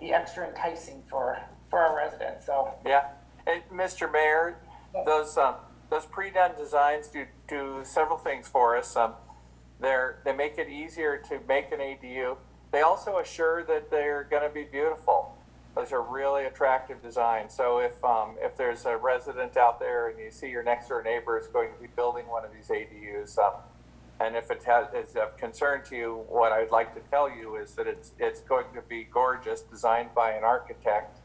be extra enticing for our residents. So yeah, and Mr. Mayor, those pre-done designs do several things for us. They make it easier to make an ADU. They also assure that they're going to be beautiful. Those are really attractive designs. So if there's a resident out there and you see your next door neighbor is going to be building one of these ADUs, and if it is of concern to you, what I'd like to tell you is that it's going to be gorgeous, designed by an architect,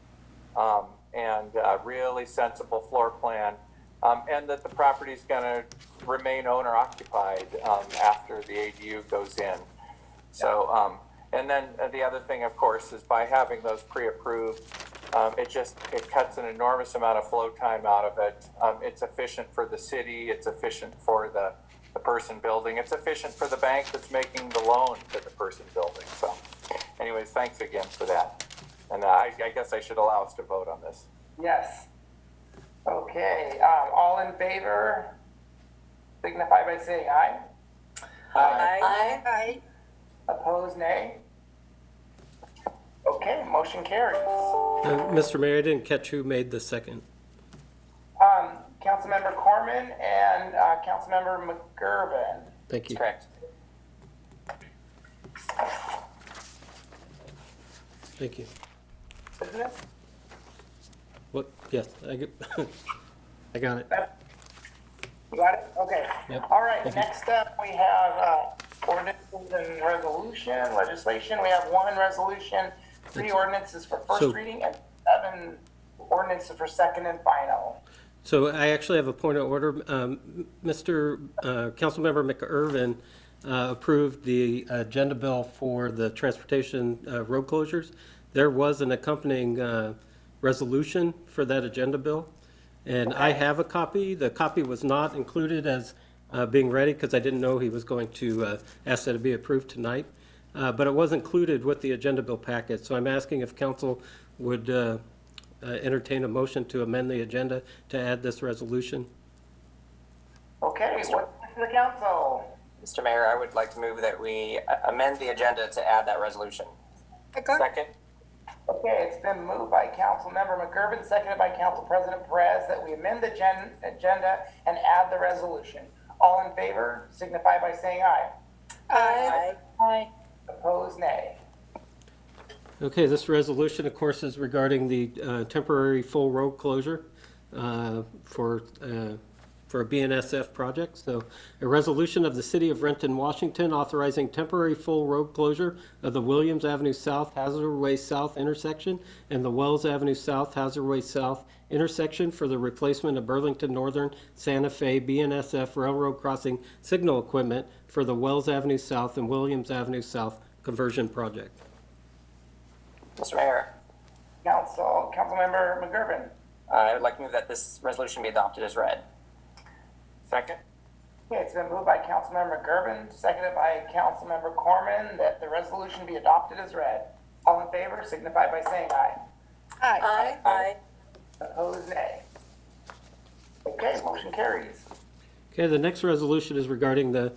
and a really sensible floor plan, and that the property is going to remain owner occupied after the ADU goes in. So, and then the other thing, of course, is by having those pre-approved, it cuts an enormous amount of flow time out of it. It's efficient for the city. It's efficient for the person building. It's efficient for the bank that's making the loan to the person building. So anyways, thanks again for that. And I guess I should allow us to vote on this. yes. Okay, all in favor, signify by saying aye. Aye. Opposed, nay. Okay, motion carries. Mr. Mayor, I didn't catch who made the second. Councilmember Corman and Councilmember McGurven. Thank you. Correct. Thank you. Isn't it? What? Yes, I got it. You got it? Okay. Yep. All right, Thank you. next up we have ordinances and legislation. We have one resolution, 3 ordinances for first reading, and 7 ordinances for second and final. So I actually have a point of order. Councilmember McIrvin approved the agenda bill for the transportation road closures. There was an accompanying resolution for that agenda bill, and I have a copy. The copy was not included as being ready because I didn't know he was going to ask that it be approved tonight. But it was included with the agenda bill packet. So I'm asking if council would entertain a motion to amend the agenda to add this resolution. Okay, what's the council? Mr. Mayor, I would like to move that we amend the agenda to add that resolution. Second. Okay, it's been moved by Councilmember McGurven, seconded by Council President Perez, that we amend the agenda and add the resolution. All in favor, signify by saying aye. Aye. Aye. Opposed, nay. Okay, this resolution, of course, is regarding the temporary full road closure for a BNSF project. So a resolution of the City of Renton, Washington, authorizing temporary full road closure of the Williams Avenue South, Hazard Way South intersection and the Wells Avenue South, Hazard Way South intersection for the replacement of Burlington Northern Santa Fe BNSF railroad crossing signal equipment for the Wells Avenue South and Williams Avenue South conversion project. Mr. Mayor, Councilmember McGurven. I would like to move that this resolution be adopted as read. Second. Okay, it's been moved by Councilmember McGurven, seconded by Councilmember Corman, that the resolution be adopted as read. All in favor, signify by saying aye. Aye. Aye. Opposed, nay. Okay, motion carries. Okay, the next resolution is regarding the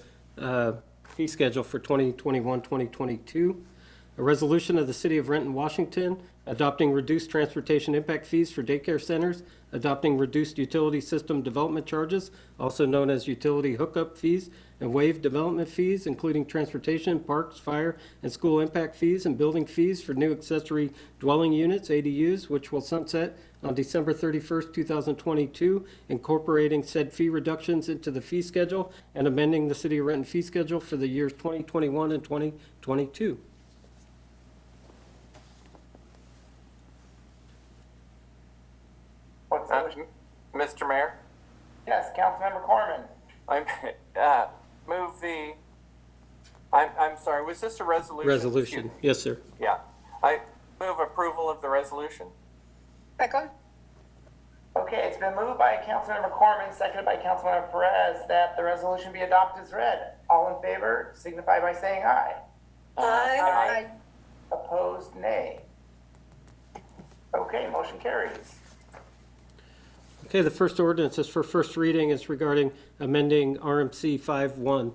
fee schedule for 2021-2022. A resolution of the City of Renton, Washington, adopting reduced transportation impact fees for daycare centers, adopting reduced utility system development charges, also known as utility hookup fees, and waived development fees, including transportation, parks, fire, and school impact fees, and building fees for new accessory dwelling units, ADUs, which will sunset on December 31st, 2022, incorporating said fee reductions into the fee schedule and amending the City of Renton fee schedule for the years 2021 and 2022. What's the Mr. Mayor, Yes, Councilmember Corman. I'm move the. I'm sorry. Was this a resolution? Resolution, yes, sir. Yeah. I move approval of the resolution. Second. Okay, it's been moved by Councilmember Corman, seconded by Councilmember Perez, that the resolution be adopted as read. All in favor, signify by saying aye. Aye. Opposed, nay. Okay, motion carries. Okay, the first ordinance is for first reading. It's regarding amending RMC 5.1.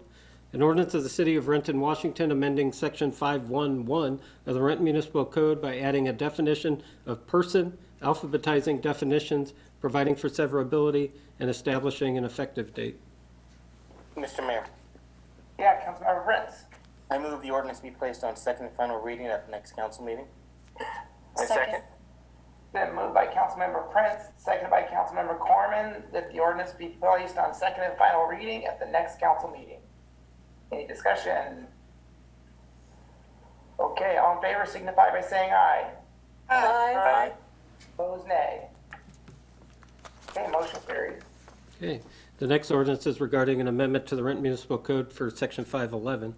An ordinance of the City of Renton, Washington, amending Section 5.1.1 of the Renton Municipal Code by adding a definition of person, alphabetizing definitions, providing for severability, and establishing an effective date. Mr. Mayor, Yeah, Councilmember Prince. I move the ordinance be placed on second and final reading at the next council meeting. I second. Been moved by Councilmember Prince, seconded by Councilmember Corman, that the ordinance be placed on second and final reading at the next council meeting. Any discussion? Okay, all in favor signify by saying aye. Aye. Opposed, nay. Okay, motion carries. Okay, the next ordinance is regarding an amendment to the Renton Municipal Code for Section 5.11.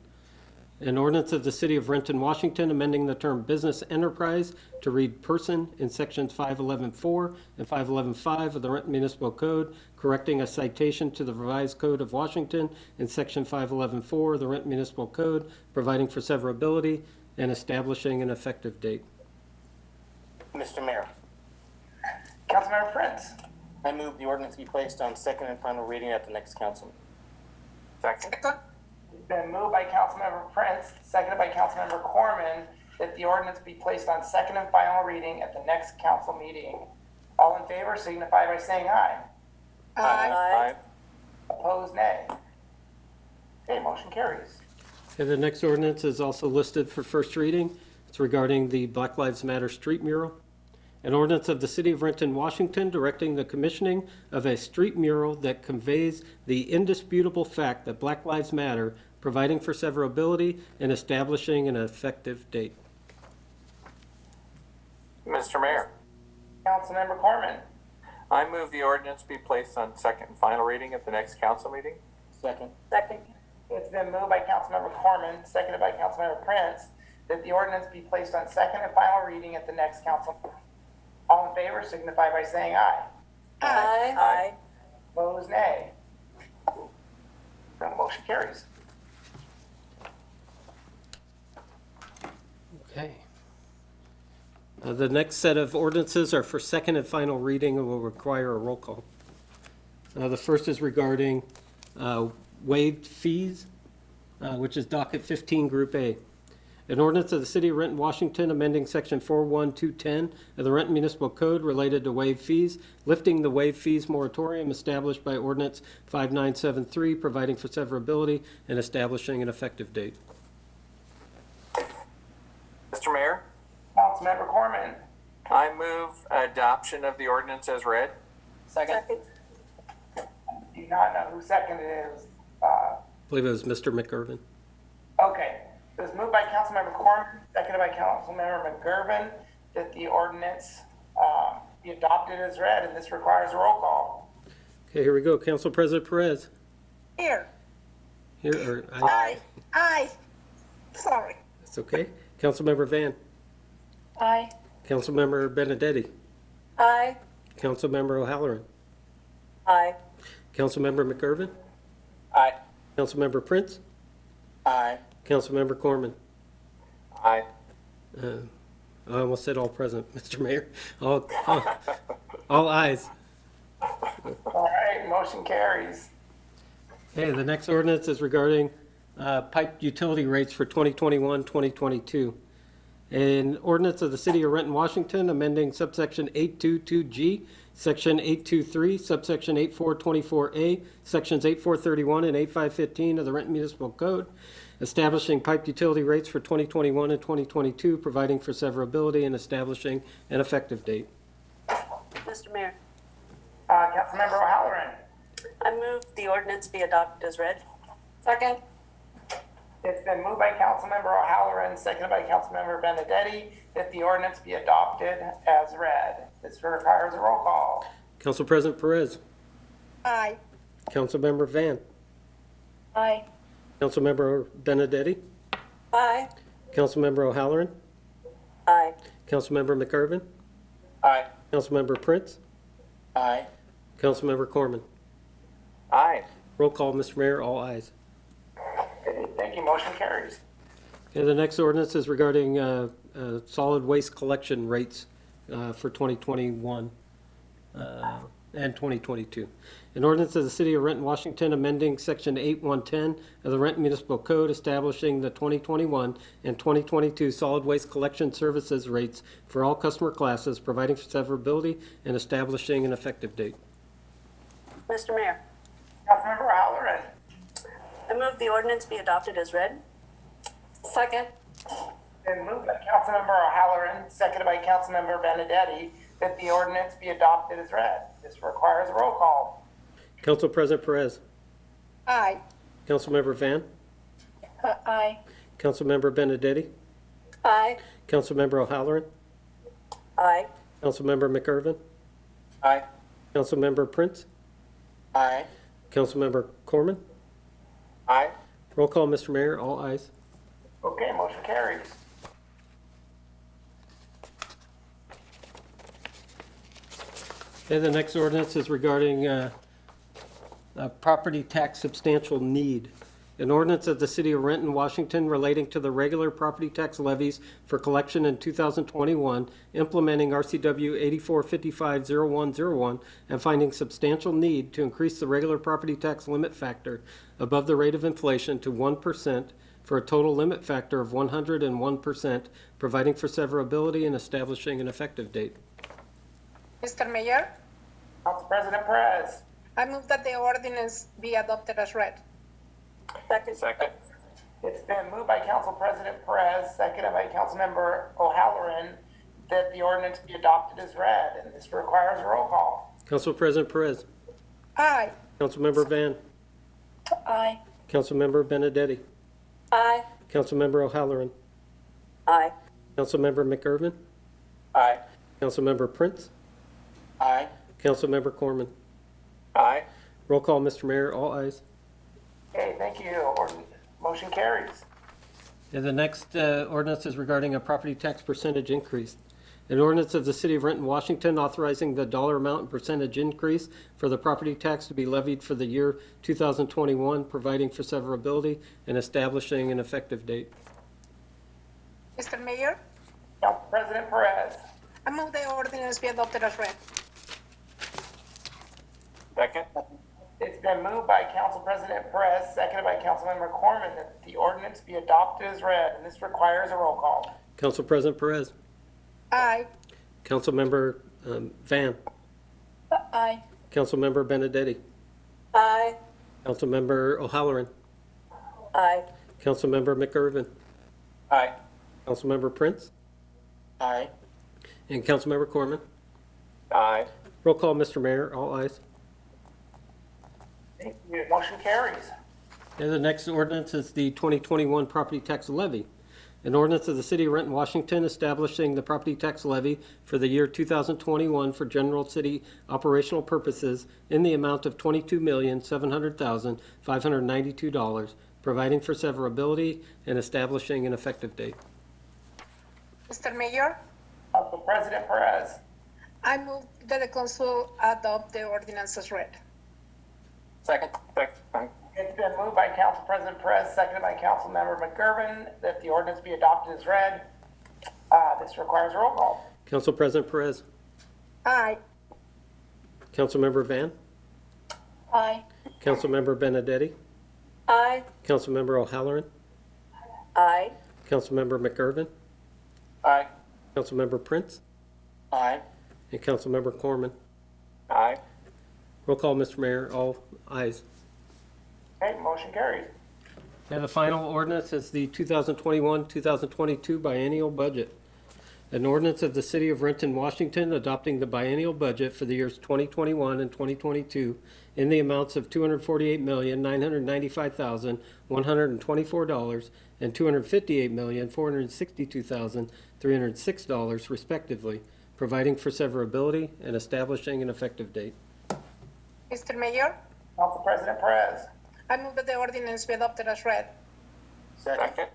An ordinance of the City of Renton, Washington, amending the term business enterprise to read person in Sections 5.11.4 and 5.11.5 of the Renton Municipal Code, correcting a citation to the Revised Code of Washington in Section 5.11.4 of the Renton Municipal Code, providing for severability and establishing an effective date. Mr. Mayor, Councilmember Prince. I move the ordinance be placed on second and final reading at the next council meeting. Second. It's been moved by Councilmember Prince, seconded by Councilmember Corman, that the ordinance be placed on second and final reading at the next council meeting. All in favor signify by saying aye. Aye. Opposed, nay. Okay, motion carries. Okay, the next ordinance is also listed for first reading. It's regarding the Black Lives Matter street mural. An ordinance of the City of Renton, Washington, directing the commissioning of a street mural that conveys the indisputable fact that Black Lives Matter, providing for severability and establishing an effective date. Mr. Mayor, Councilmember Corman. I move the ordinance be placed on second and final reading at the next council meeting. Second. It's been moved by Councilmember Corman, seconded by Councilmember Prince, that the ordinance be placed on second and final reading at the next council. All in favor signify by saying aye. Aye. Opposed, nay. The motion carries. Okay. The next set of ordinances are for second and final reading and will require a roll call. The first is regarding waived fees, which is docket 15, Group A. An ordinance of the City of Renton, Washington, amending Section 41210 of the Renton Municipal Code related to waived fees, lifting the waived fees moratorium established by Ordinance 5973, providing for severability, and establishing an effective date. Mr. Mayor, Councilmember Corman. I move adoption of the ordinance as read. Second. Do not know who seconded it. It was, I believe it was Mr. McIrvin. okay. It was moved by Councilmember Corman, seconded by Councilmember McGurven, that the ordinance be adopted as read, and this requires a roll call. Okay, here we go. Council President Perez. Here. Here, or Aye. Sorry. That's okay. Councilmember Van. Aye. Councilmember Benedetti. Aye. Councilmember O'Halloran. Aye. Councilmember McIrvin. Aye. Councilmember Prince. Aye. Councilmember Corman. Aye. I almost said all present, Mr. Mayor. All ayes. All right, motion carries. Okay, the next ordinance is regarding pipe utility rates for 2021, 2022. An ordinance of the City of Renton, Washington, amending subsection 822G, section 823, subsection 8424A, sections 8431 and 8515 of the Renton Municipal Code, establishing pipe utility rates for 2021 and 2022, providing for severability and establishing an effective date. Mr. Mayor, Councilmember O'Halloran. I move the ordinance be adopted as read. Second. It's been moved by Councilmember O'Halloran, seconded by Councilmember Benedetti, that the ordinance be adopted as read. This requires a roll call. Council President Perez. Aye. Councilmember Van. Aye. Councilmember Benedetti. Aye. Councilmember O'Halloran. Aye. Councilmember McIrvin. Aye. Councilmember Prince. Aye. Councilmember Corman. Aye. Roll call, Mr. Mayor, all ayes. Okay, thank you, motion carries. Okay, the next ordinance is regarding solid waste collection rates for 2021 and 2022. An ordinance of the City of Renton, Washington, amending Section 8110 of the Renton Municipal Code, establishing the 2021 and 2022 solid waste collection services rates for all customer classes, providing for severability, and establishing an effective date. Mr. Mayor, Councilmember O'Halloran. I move the ordinance be adopted as read. Second. Been moved by Councilmember O'Halloran, seconded by Councilmember Benedetti, that the ordinance be adopted as read. This requires a roll call. Council President Perez. Aye. Councilmember Van. Aye. Councilmember Benedetti. Aye. Councilmember O'Halloran. Aye. Councilmember McIrvin. Aye. Councilmember Prince. Aye. Councilmember Corman. Aye. Roll call, Mr. Mayor, all ayes. Okay, motion carries. Okay, the next ordinance is regarding property tax substantial need. An ordinance of the City of Renton, Washington, relating to the regular property tax levies for collection in 2021, implementing RCW 84550101, and finding substantial need to increase the regular property tax limit factor above the rate of inflation to 1% for a total limit factor of 101%, providing for severability and establishing an effective date. Mr. Mayor, Council President Perez. I move that the ordinance be adopted as read. Second. It's been moved by Council President Perez, seconded by Councilmember O'Halloran, that the ordinance be adopted as read, and this requires a roll call. Council President Perez. Aye. Councilmember Van. Aye. Councilmember Benedetti. Aye. Councilmember O'Halloran. Aye. Councilmember McIrvin. Aye. Councilmember Prince. Aye. Councilmember Corman. Aye. Roll call, Mr. Mayor, all ayes. Okay, thank you. Motion carries. And the next ordinance is regarding a property tax percentage increase. An ordinance of the City of Renton, Washington, authorizing the dollar amount and percentage increase for the property tax to be levied for the year 2021, providing for severability, and establishing an effective date. Mr. Mayor, Council President Perez. I move the ordinance be adopted as read. Second? It's been moved by Council President Perez, seconded by Councilmember Corman, that the ordinance be adopted as read, and this requires a roll call. Council President Perez. Aye. Councilmember Van. Aye. Councilmember Benedetti. Aye. Councilmember O'Halloran. Aye. Councilmember McIrvin. Aye. Councilmember Prince. Aye. And Councilmember Corman. Aye. Roll call, Mr. Mayor. All ayes. Thank you. Motion carries. And the next ordinance is the 2021 property tax levy. An ordinance of the City of Renton, Washington, establishing the property tax levy for the year 2021 for general city operational purposes in the amount of $22,700,592, providing for severability and establishing an effective date. Mr. Mayor, Council President Perez. I move that the council adopt the ordinance as read. Second? Second. It's been moved by Council President Perez, seconded by Councilmember McIrvin, that the ordinance be adopted as read. This requires a roll call. Council President Perez. Aye. Councilmember Van. Aye. Councilmember Benedetti. Aye. Councilmember O'Halloran. Aye. Councilmember McIrvin. Aye. Councilmember Prince. Aye. And Councilmember Corman. Aye. Roll call, Mr. Mayor. All ayes. Okay, motion carries. And the final ordinance is the 2021-2022 biennial budget. An ordinance of the City of Renton, Washington, adopting the biennial budget for the years 2021 and 2022 in the amounts of $248,995,124 and $258,462,306 respectively, providing for severability and establishing an effective date. Mr. Mayor, Council President Perez. I move that the ordinance be adopted as read. Second?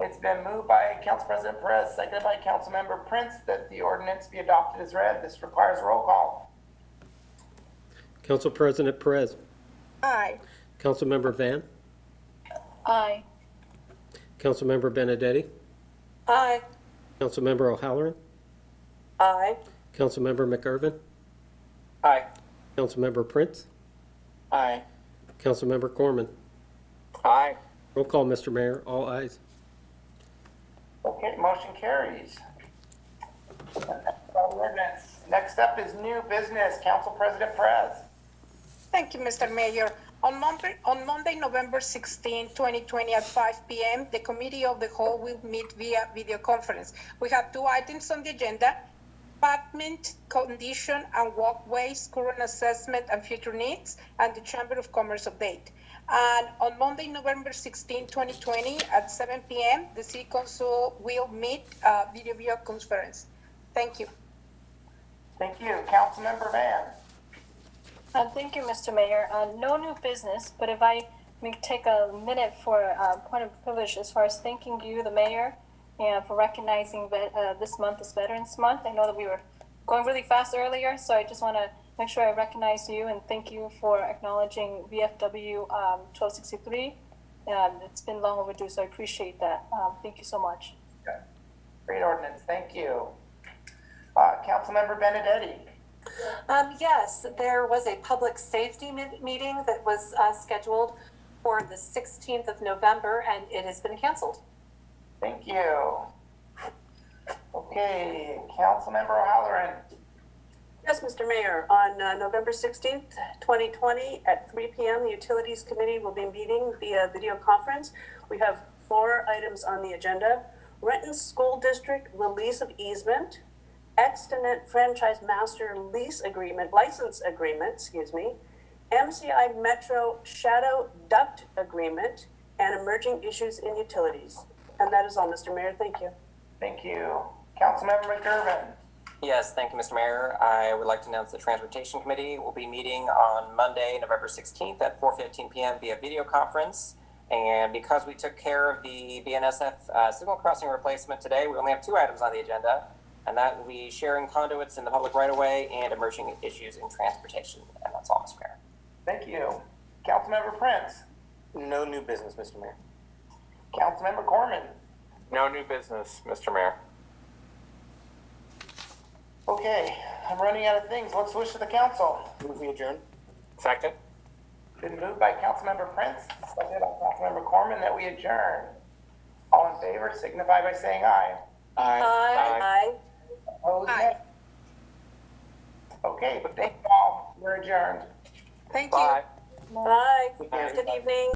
It's been moved by Council President Perez, seconded by Councilmember Prince, that the ordinance be adopted as read. This requires a roll call. Council President Perez. Aye. Councilmember Van. Aye. Councilmember Benedetti. Aye. Councilmember O'Halloran. Aye. Councilmember McIrvin. Aye. Councilmember Prince. Aye. Councilmember Corman. Aye. Roll call, Mr. Mayor. All ayes. Okay, motion carries. Ordinance. Next up is new business. Council President Perez. Thank you, Mr. Mayor. On Monday, November 16, 2020 at 5 p.m., the Committee of the Whole will meet via video conference. We have 2 items on the agenda: pavement condition and walkways, current assessment and future needs, and the Chamber of Commerce update. And on Monday, November 16, 2020 at 7 p.m., the City Council will meet video conference. Thank you. Thank you. Councilmember Van. Thank you, Mr. Mayor. No new business, but if I may take a minute for a point of privilege as far as thanking you, the mayor, and for recognizing that this month is Veterans Month. I know that we were going really fast earlier, so I just want to make sure I recognize you and thank you for acknowledging VFW 1263. It's been long overdue, so I appreciate that. Thank you so much. Okay. Great ordinance. Thank you. Councilmember Benedetti. Yes, there was a public safety meeting that was scheduled for the 16th of November, and it has been canceled. Thank you. Okay, Councilmember O'Halloran. Yes, Mr. Mayor, on November 16th, 2020 at 3 p.m., the Utilities Committee will be meeting via video conference. We have 4 items on the agenda: Renton School District release of easement, Extenet Franchise Master License Agreement, MCI Metro Shadow Duct Agreement, and emerging issues in utilities. And that is all, Mr. Mayor. Thank you. Thank you. Councilmember McIrvin. Yes, thank you, Mr. Mayor. I would like to announce the Transportation Committee will be meeting on Monday, November 16th at 4:15 p.m. via video conference. And because we took care of the BNSF signal crossing replacement today, we only have 2 items on the agenda. and that will be sharing conduits in the public right-of-way and emerging issues in transportation. And that's all, Mr. Mayor. Thank you. Councilmember Prince. No new business, Mr. Mayor. Councilmember Corman. No new business, Mr. Mayor. Okay, I'm running out of things. Let's switch to the council. Move we adjourn. Second? Been moved by Councilmember Prince, seconded by Councilmember Corman that we adjourn. All in favor signify by saying aye. Aye. Aye. Opposed, Aye. nay. Okay, thank you all. We're adjourned. Thank you. Bye. Bye. Good evening.